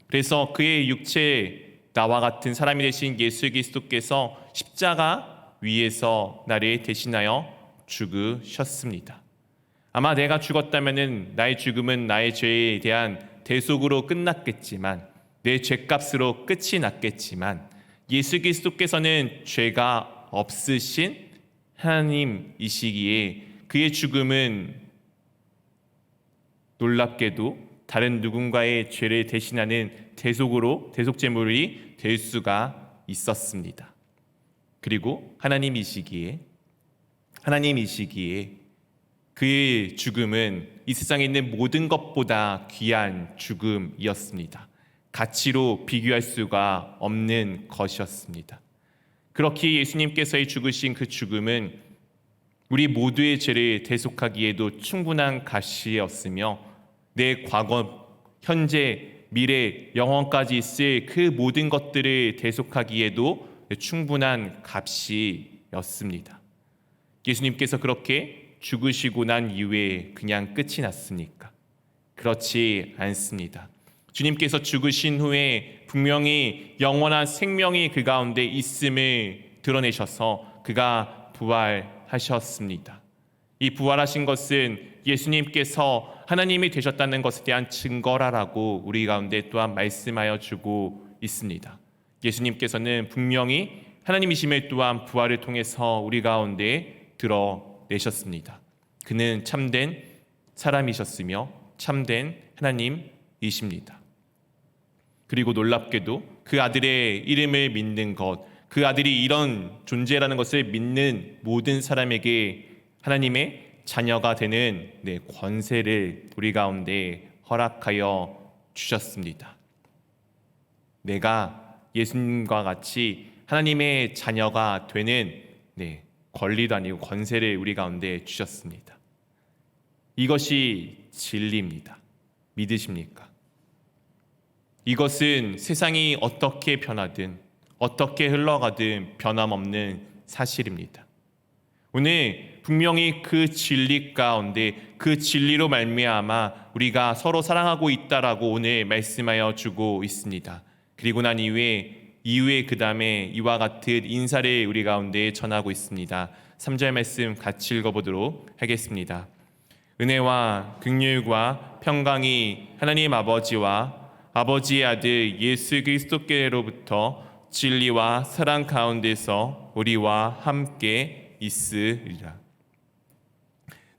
그래서 그의 육체 나와 같은 사람이 되신 예수 그리스도께서 십자가 위에서 나를 대신하여 죽으셨습니다. 아마 내가 죽었다면은 나의 죽음은 나의 죄에 대한 대속으로 끝났겠지만 내 죄값으로 끝이 났겠지만 예수 그리스도께서는 죄가 없으신 하나님이시기에 그의 죽음은 놀랍게도 다른 누군가의 죄를 대신하는 대속제물이 될 수가 있었습니다. 그리고 하나님이시기에 그의 죽음은 이 세상에 있는 모든 것보다 귀한 죽음이었습니다. 가치로 비교할 수가 없는 것이었습니다. 그렇게 예수님께서의 죽으신 그 죽음은 우리 모두의 죄를 대속하기에도 충분한 값이었으며 내 과거, 현재, 미래, 영원까지 있을 그 모든 것들을 대속하기에도 충분한 값이었습니다. 예수님께서 그렇게 죽으시고 난 이후에 그냥 끝이 났습니까? 그렇지 않습니다. 주님께서 죽으신 후에 분명히 영원한 생명이 그 가운데 있음을 드러내셔서 그가 부활하셨습니다. 이 부활하신 것은 예수님께서 하나님이 되셨다는 것에 대한 증거라라고 우리 가운데 또한 말씀하여 주고 있습니다. 예수님께서는 분명히 하나님이심을 또한 부활을 통해서 우리 가운데 드러내셨습니다. 그는 참된 사람이셨으며 참된 하나님이십니다. 그리고 놀랍게도 그 아들의 이름을 믿는 것, 그 아들이 이런 존재라는 것을 믿는 모든 사람에게 하나님의 자녀가 되는 권세를 우리 가운데 허락하여 주셨습니다. 내가 예수님과 같이 하나님의 자녀가 되는 권리도 아니고 권세를 우리 가운데 주셨습니다. 이것이 진리입니다. 믿으십니까? 이것은 세상이 어떻게 변하든 어떻게 흘러가든 변함없는 사실입니다. 오늘 분명히 그 진리 가운데 그 진리로 말미암아 우리가 서로 사랑하고 있다라고 오늘 말씀하여 주고 있습니다. 그리고 난 이후에 그 다음에 이와 같은 인사를 우리 가운데 전하고 있습니다. 3절 말씀 같이 읽어보도록 하겠습니다. 은혜와 긍휼과 평강이 하나님 아버지와 아버지의 아들 예수 그리스도께로부터 진리와 사랑 가운데서 우리와 함께 있으리라.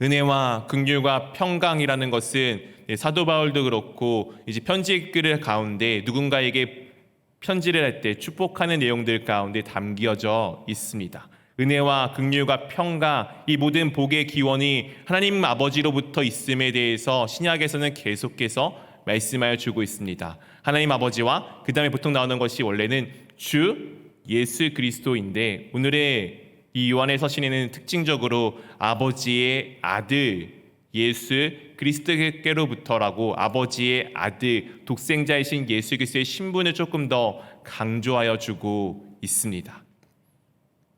은혜와 긍휼과 평강이라는 것은 사도 바울도 그렇고 이제 편지 글 가운데 누군가에게 편지를 할 때 축복하는 내용들 가운데 담겨져 있습니다. 은혜와 긍휼과 평강, 이 모든 복의 기원이 하나님 아버지로부터 있음에 대해서 신약에서는 계속해서 말씀하여 주고 있습니다. 하나님 아버지와 그 다음에 보통 나오는 것이 원래는 주 예수 그리스도인데, 오늘의 이 요한의 서신에는 특징적으로 아버지의 아들 예수 그리스도께로부터라고 아버지의 아들 독생자이신 예수 그리스도의 신분을 조금 더 강조하여 주고 있습니다.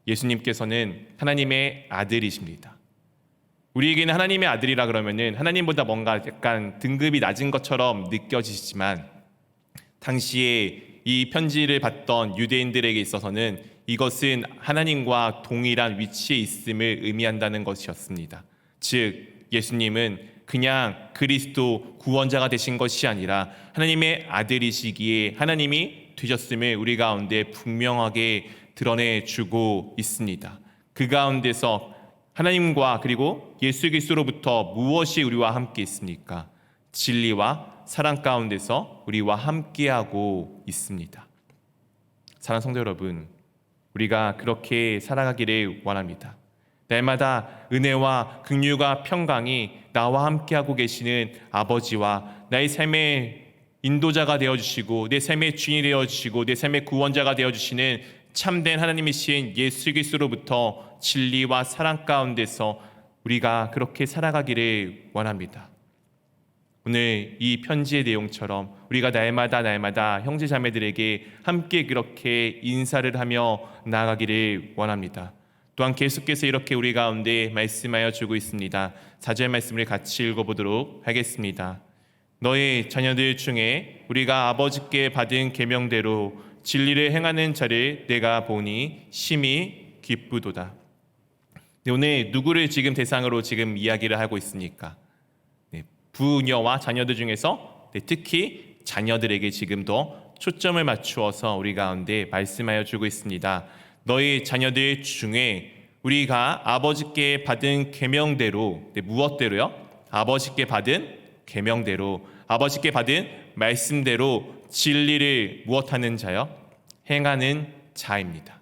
예수님께서는 하나님의 아들이십니다. 우리에게는 하나님의 아들이라 그러면은 하나님보다 뭔가 약간 등급이 낮은 것처럼 느껴지시지만, 당시에 이 편지를 받던 유대인들에게 있어서는 이것은 하나님과 동일한 위치에 있음을 의미한다는 것이었습니다. 즉 예수님은 그냥 그리스도 구원자가 되신 것이 아니라 하나님의 아들이시기에 하나님이 되셨음을 우리 가운데 분명하게 드러내주고 있습니다. 그 가운데서 하나님과 그리고 예수 그리스도로부터 무엇이 우리와 함께 있습니까? 진리와 사랑 가운데서 우리와 함께하고 있습니다. 사랑하는 성도 여러분, 우리가 그렇게 살아가기를 원합니다. 날마다 은혜와 긍휼과 평강이 나와 함께하고 계시는 아버지와 나의 삶의 인도자가 되어주시고 내 삶의 주인이 되어주시고 내 삶의 구원자가 되어주시는 참된 하나님이신 예수 그리스도로부터 진리와 사랑 가운데서 우리가 그렇게 살아가기를 원합니다. 오늘 이 편지의 내용처럼 우리가 날마다 형제 자매들에게 함께 그렇게 인사를 하며 나아가기를 원합니다. 또한 계속해서 이렇게 우리 가운데 말씀하여 주고 있습니다. 4절 말씀을 같이 읽어보도록 하겠습니다. 너의 자녀들 중에 우리가 아버지께 받은 계명대로 진리를 행하는 자를 내가 보니 심히 기쁘도다. 오늘 누구를 지금 대상으로 지금 이야기를 하고 있습니까? 부녀와 자녀들 중에서 특히 자녀들에게 지금 더 초점을 맞추어서 우리 가운데 말씀하여 주고 있습니다. 너희 자녀들 중에 우리가 아버지께 받은 계명대로, 무엇대로요? 아버지께 받은 계명대로, 아버지께 받은 말씀대로 진리를 무엇하는 자요? 행하는 자입니다.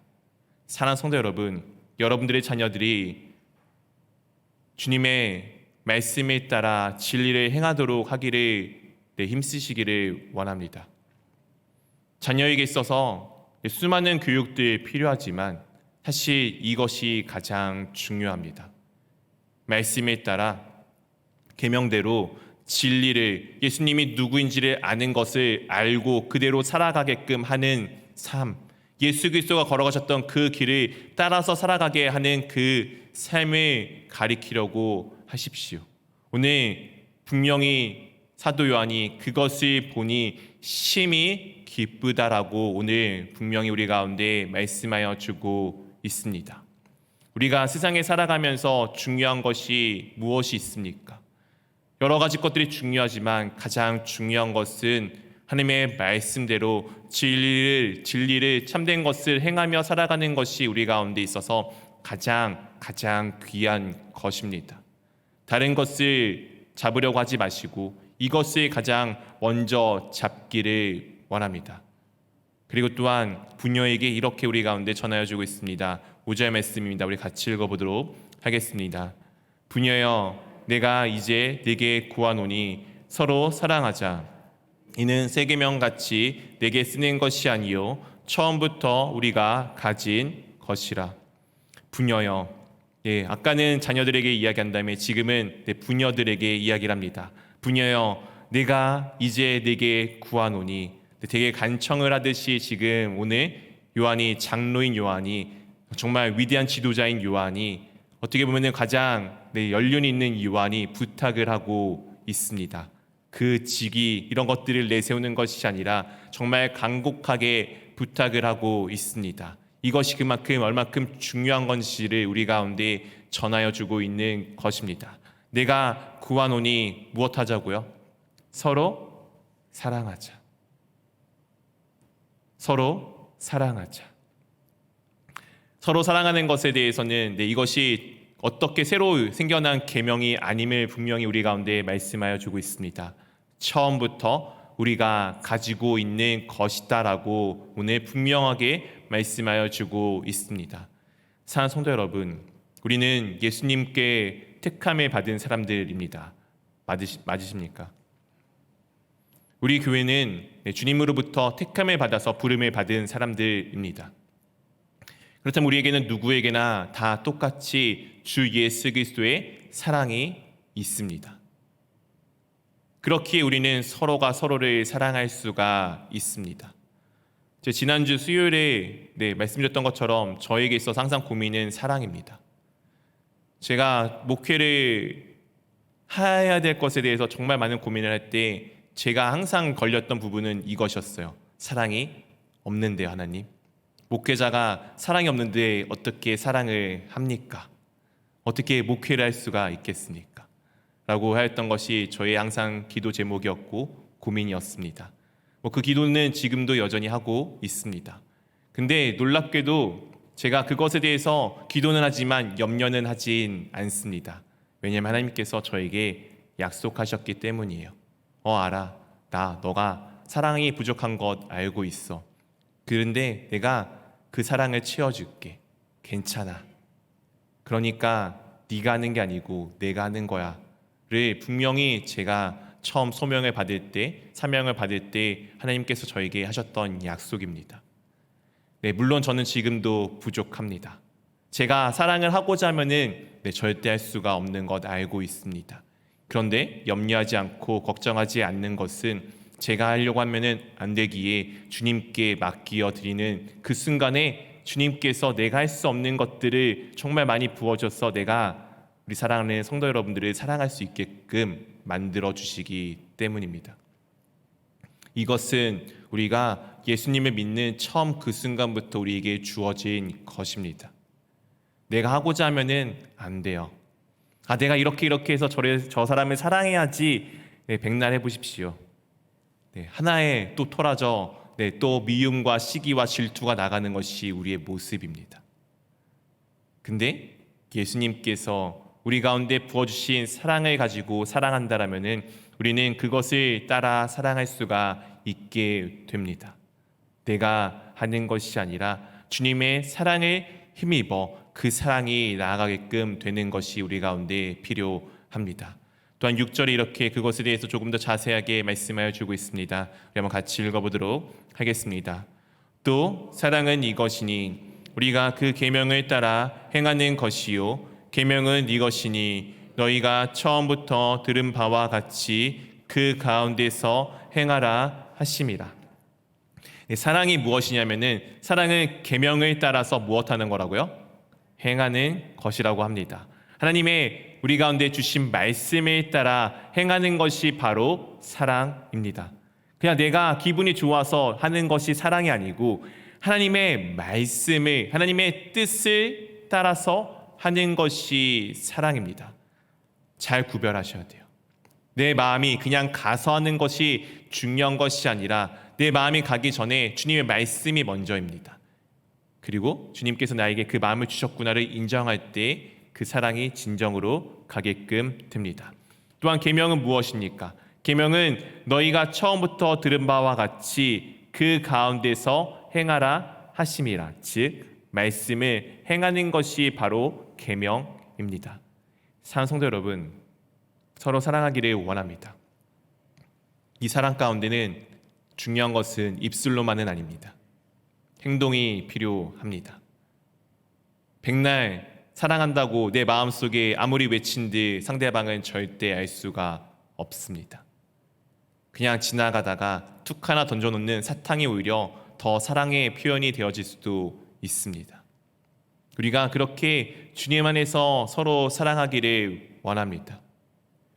사랑하는 성도 여러분, 여러분들의 자녀들이 주님의 말씀에 따라 진리를 행하도록 하기를 힘쓰시기를 원합니다. 자녀에게 있어서 수많은 교육들이 필요하지만 사실 이것이 가장 중요합니다. 말씀에 따라 계명대로 진리를, 예수님이 누구인지를 아는 것을 알고 그대로 살아가게끔 하는 삶, 예수 그리스도가 걸어가셨던 그 길을 따라서 살아가게 하는 그 삶을 가리키려고 하십시오. 오늘 분명히 사도 요한이 그것을 보니 심히 기쁘다라고 오늘 분명히 우리 가운데 말씀하여 주고 있습니다. 우리가 세상에 살아가면서 중요한 것이 무엇이 있습니까? 여러 가지 것들이 중요하지만 가장 중요한 것은 하나님의 말씀대로 진리를 참된 것을 행하며 살아가는 것이 우리 가운데 있어서 가장 귀한 것입니다. 다른 것을 잡으려고 하지 마시고 이것을 가장 먼저 잡기를 원합니다. 그리고 또한 부녀에게 이렇게 우리 가운데 전하여 주고 있습니다. 5절 말씀입니다. 우리 같이 읽어보도록 하겠습니다. 부녀여, 내가 이제 네게 구하노니 서로 사랑하자. 이는 새 계명 같이 내게 쓰는 것이 아니요 처음부터 우리가 가진 것이라. 부녀여, 아까는 자녀들에게 이야기한 다음에 지금은 부녀들에게 이야기를 합니다. 부녀여, 내가 이제 네게 구하노니. 되게 간청을 하듯이 지금 오늘 요한이, 장로인 요한이, 정말 위대한 지도자인 요한이, 어떻게 보면 가장 연륜이 있는 요한이 부탁을 하고 있습니다. 그 직위, 이런 것들을 내세우는 것이 아니라 정말 간곡하게 부탁을 하고 있습니다. 이것이 그만큼 얼마큼 중요한 건지를 우리 가운데 전하여 주고 있는 것입니다. 내가 구하노니 무엇 하자고요? 서로 사랑하자. 서로 사랑하자. 서로 사랑하는 것에 대해서는 이것이 어떻게 새로 생겨난 계명이 아님을 분명히 우리 가운데 말씀하여 주고 있습니다. 처음부터 우리가 가지고 있는 것이다라고 오늘 분명하게 말씀하여 주고 있습니다. 사랑하는 성도 여러분, 우리는 예수님께 택함을 받은 사람들입니다. 맞으십니까? 우리 교회는 주님으로부터 택함을 받아서 부름을 받은 사람들입니다. 그렇다면 우리에게는 누구에게나 다 똑같이 주 예수 그리스도의 사랑이 있습니다. 그렇기에 우리는 서로가 서로를 사랑할 수가 있습니다. 지난주 수요일에 말씀드렸던 것처럼 저에게 있어서 항상 고민은 사랑입니다. 제가 목회를 해야 될 것에 대해서 정말 많은 고민을 할 때 제가 항상 걸렸던 부분은 이것이었어요. 사랑이 없는데요, 하나님. 목회자가 사랑이 없는데 어떻게 사랑을 합니까? 어떻게 목회를 할 수가 있겠습니까? 라고 하였던 것이 저의 항상 기도 제목이었고 고민이었습니다. 그 기도는 지금도 여전히 하고 있습니다. 근데 놀랍게도 제가 그것에 대해서 기도는 하지만 염려는 하진 않습니다. 왜냐하면 하나님께서 저에게 약속하셨기 때문이에요. 알아. 너가 사랑이 부족한 것 알고 있어. 그런데 내가 그 사랑을 채워줄게. 괜찮아. 그러니까 네가 하는 게 아니고 내가 하는 거야. 를 분명히 제가 처음 소명을 받을 때, 사명을 받을 때 하나님께서 저에게 하셨던 약속입니다. 물론 저는 지금도 부족합니다. 제가 사랑을 하고자 하면은 절대 할 수가 없는 것 알고 있습니다. 그런데 염려하지 않고 걱정하지 않는 것은 제가 하려고 하면은 안 되기에 주님께 맡겨 드리는 그 순간에 주님께서 내가 할 수 없는 것들을 정말 많이 부어줘서 내가 우리 사랑하는 성도 여러분들을 사랑할 수 있게끔 만들어 주시기 때문입니다. 이것은 우리가 예수님을 믿는 처음 그 순간부터 우리에게 주어진 것입니다. 내가 하고자 하면은 안 돼요. 내가 이렇게 해서 저 사람을 사랑해야지. 백날 해보십시오. 하나에 또 토라져 또 미움과 시기와 질투가 나가는 것이 우리의 모습입니다. 근데 예수님께서 우리 가운데 부어주신 사랑을 가지고 사랑한다라면은 우리는 그것을 따라 사랑할 수가 있게 됩니다. 내가 하는 것이 아니라 주님의 사랑을 힘입어 그 사랑이 나아가게끔 되는 것이 우리 가운데 필요합니다. 또한 6절에 이렇게 그것에 대해서 조금 더 자세하게 말씀하여 주고 있습니다. 우리 한번 같이 읽어보도록 하겠습니다. 또 사랑은 이것이니 우리가 그 계명을 따라 행하는 것이요 계명은 이것이니 너희가 처음부터 들은 바와 같이 그 가운데서 행하라 하심이라. 사랑이 무엇이냐면은 사랑은 계명을 따라서 무엇하는 거라고요? 행하는 것이라고 합니다. 하나님의 우리 가운데 주신 말씀에 따라 행하는 것이 바로 사랑입니다. 그냥 내가 기분이 좋아서 하는 것이 사랑이 아니고 하나님의 말씀을, 하나님의 뜻을 따라서 하는 것이 사랑입니다. 잘 구별하셔야 돼요. 내 마음이 그냥 가서 하는 것이 중요한 것이 아니라 내 마음이 가기 전에 주님의 말씀이 먼저입니다. 그리고 주님께서 나에게 그 마음을 주셨구나를 인정할 때 그 사랑이 진정으로 가게끔 됩니다. 또한 계명은 무엇입니까? 계명은 너희가 처음부터 들은 바와 같이 그 가운데서 행하라 하심이라. 즉 말씀을 행하는 것이 바로 계명입니다. 사랑하는 성도 여러분, 서로 사랑하기를 원합니다. 이 사랑 가운데는 중요한 것은 입술로만은 아닙니다. 행동이 필요합니다. 백날 사랑한다고 내 마음속에 아무리 외친들 상대방은 절대 알 수가 없습니다. 그냥 지나가다가 툭 하나 던져놓는 사탕이 오히려 더 사랑의 표현이 되어질 수도 있습니다. 우리가 그렇게 주님 안에서 서로 사랑하기를 원합니다.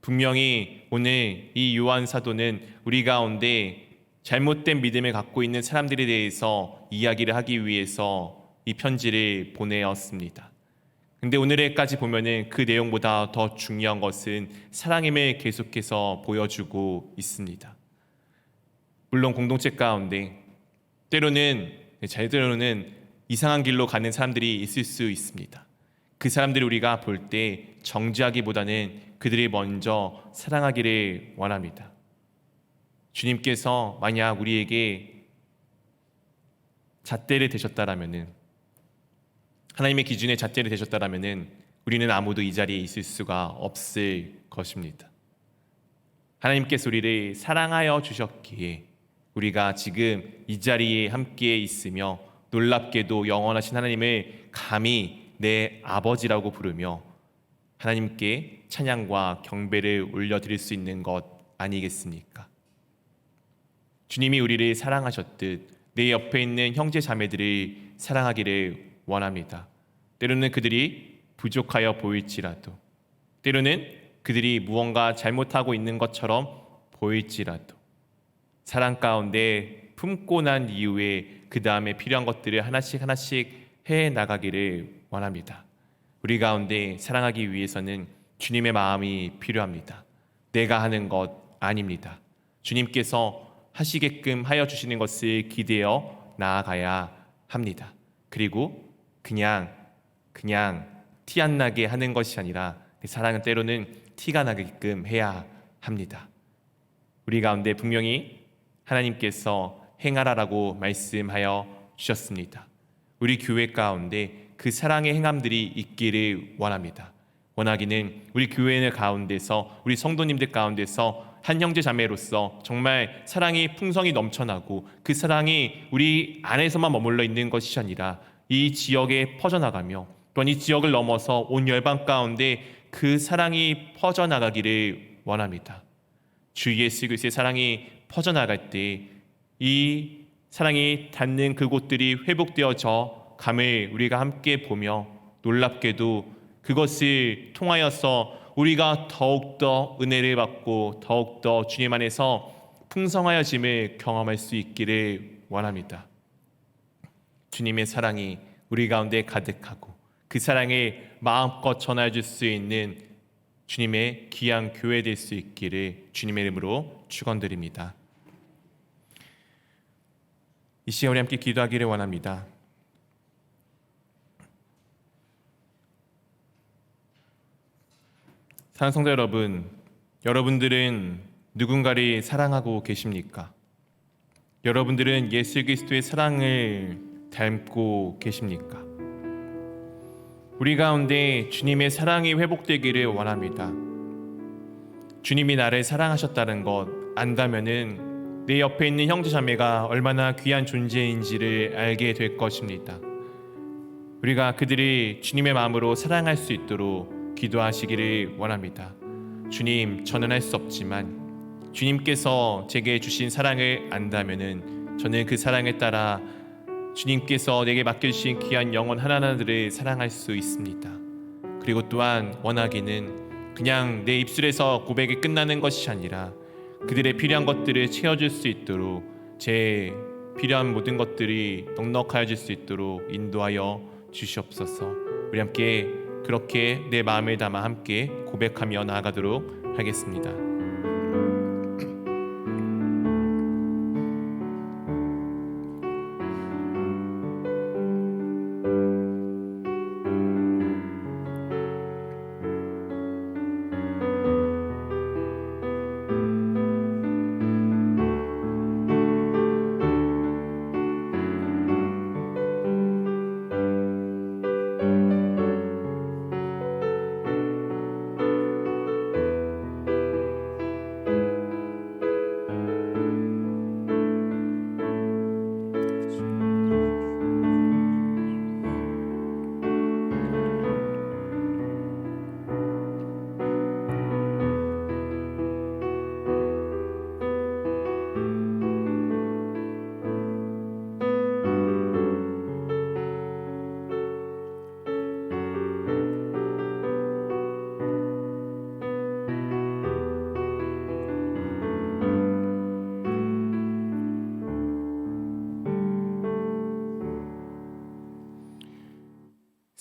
분명히 오늘 이 요한 사도는 우리 가운데 잘못된 믿음을 갖고 있는 사람들에 대해서 이야기를 하기 위해서 이 편지를 보내었습니다. 근데 오늘에까지 보면은 그 내용보다 더 중요한 것은 사랑임을 계속해서 보여주고 있습니다. 물론 공동체 가운데 때로는 이상한 길로 가는 사람들이 있을 수 있습니다. 그 사람들을 우리가 볼 때 정죄하기보다는 그들이 먼저 사랑하기를 원합니다. 주님께서 만약 우리에게 잣대를 대셨다라면은, 하나님의 기준에 잣대를 대셨다라면은 우리는 아무도 이 자리에 있을 수가 없을 것입니다. 하나님께서 우리를 사랑하여 주셨기에 우리가 지금 이 자리에 함께 있으며 놀랍게도 영원하신 하나님을 감히 내 아버지라고 부르며 하나님께 찬양과 경배를 올려드릴 수 있는 것 아니겠습니까? 주님이 우리를 사랑하셨듯 내 옆에 있는 형제 자매들을 사랑하기를 원합니다. 때로는 그들이 부족하여 보일지라도, 때로는 그들이 무언가 잘못하고 있는 것처럼 보일지라도 사랑 가운데 품고 난 이후에 그 다음에 필요한 것들을 하나씩 해나가기를 원합니다. 우리 가운데 사랑하기 위해서는 주님의 마음이 필요합니다. 내가 하는 것 아닙니다. 주님께서 하시게끔 하여 주시는 것을 기대어 나아가야 합니다. 그리고 그냥 티 안 나게 하는 것이 아니라 사랑은 때로는 티가 나게끔 해야 합니다. 우리 가운데 분명히 하나님께서 행하라라고 말씀하여 주셨습니다. 우리 교회 가운데 그 사랑의 행함들이 있기를 원합니다. 원하기는 우리 교회 가운데서, 우리 성도님들 가운데서 한 형제 자매로서 정말 사랑이 풍성히 넘쳐나고 그 사랑이 우리 안에서만 머물러 있는 것이 아니라 이 지역에 퍼져나가며 또한 이 지역을 넘어서 온 열방 가운데 그 사랑이 퍼져나가기를 원합니다. 주 예수 그리스도의 사랑이 퍼져나갈 때 이 사랑이 닿는 그곳들이 회복되어져 감을 우리가 함께 보며 놀랍게도 그것을 통하여서 우리가 더욱더 은혜를 받고 더욱더 주님 안에서 풍성하여짐을 경험할 수 있기를 원합니다. 주님의 사랑이 우리 가운데 가득하고 그 사랑을 마음껏 전해줄 수 있는 주님의 귀한 교회 될 수 있기를 주님의 이름으로 축원드립니다. 이 시간 우리 함께 기도하기를 원합니다. 사랑하는 성도 여러분, 여러분들은 누군가를 사랑하고 계십니까? 여러분들은 예수 그리스도의 사랑을 닮고 계십니까? 우리 가운데 주님의 사랑이 회복되기를 원합니다. 주님이 나를 사랑하셨다는 것 안다면은 내 옆에 있는 형제 자매가 얼마나 귀한 존재인지를 알게 될 것입니다. 우리가 그들이 주님의 마음으로 사랑할 수 있도록 기도하시기를 원합니다. 주님, 저는 할 수 없지만 주님께서 제게 주신 사랑을 안다면은 저는 그 사랑에 따라 주님께서 내게 맡겨주신 귀한 영혼 하나하나들을 사랑할 수 있습니다. 그리고 또한 원하기는 그냥 내 입술에서 고백이 끝나는 것이 아니라 그들의 필요한 것들을 채워줄 수 있도록 제 필요한 모든 것들이 넉넉하여질 수 있도록 인도하여 주시옵소서. 우리 함께 그렇게 내 마음을 담아 함께 고백하며 나아가도록 하겠습니다.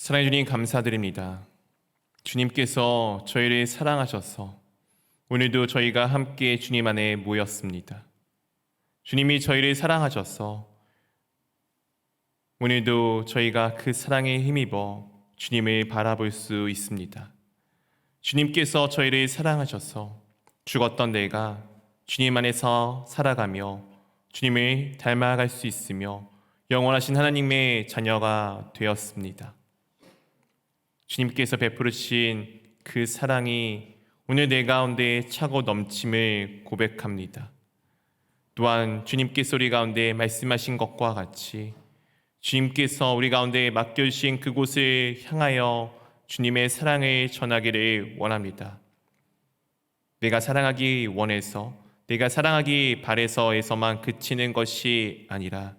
사랑해 주님 감사드립니다. 주님께서 저희를 사랑하셔서 오늘도 저희가 함께 주님 안에 모였습니다. 주님이 저희를 사랑하셔서 오늘도 저희가 그 사랑에 힘입어 주님을 바라볼 수 있습니다. 주님께서 저희를 사랑하셔서 죽었던 내가 주님 안에서 살아가며 주님을 닮아갈 수 있으며 영원하신 하나님의 자녀가 되었습니다. 주님께서 베푸르신 그 사랑이 오늘 내 가운데 차고 넘침을 고백합니다. 또한 주님께서 우리 가운데 말씀하신 것과 같이 주님께서 우리 가운데 맡겨주신 그곳을 향하여 주님의 사랑을 전하기를 원합니다. 내가 사랑하기 원해서, 내가 사랑하기 바래서에서만 그치는 것이 아니라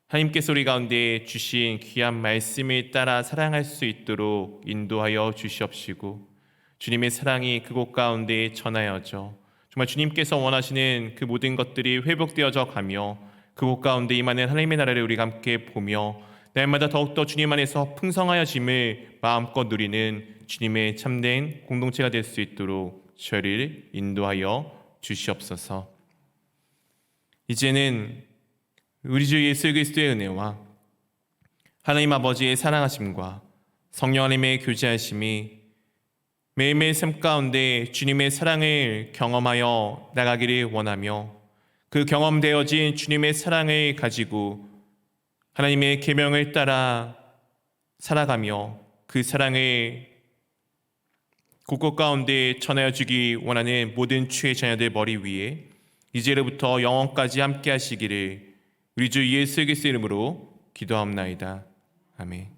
하나님께서 우리 가운데 주신 귀한 말씀을 따라 사랑할 수 있도록 인도하여 주시옵시고 주님의 사랑이 그곳 가운데 전하여져 정말 주님께서 원하시는 그 모든 것들이 회복되어져 가며 그곳 가운데 임하는 하나님의 나라를 우리가 함께 보며 날마다 더욱더 주님 안에서 풍성하여짐을 마음껏 누리는 주님의 참된 공동체가 될 수 있도록 저희를 인도하여 주시옵소서. 이제는 우리 주 예수 그리스도의 은혜와 하나님 아버지의 사랑하심과 성령 하나님의 교제하심이 매일매일 삶 가운데 주님의 사랑을 경험하여 나가기를 원하며 그 경험되어진 주님의 사랑을 가지고 하나님의 계명을 따라 살아가며 그 사랑을 곳곳 가운데 전하여 주기 원하는 모든 주의 자녀들 머리 위에 이제로부터 영원까지 함께 하시기를 우리 주 예수 그리스도의 이름으로 기도하옵나이다. 아멘.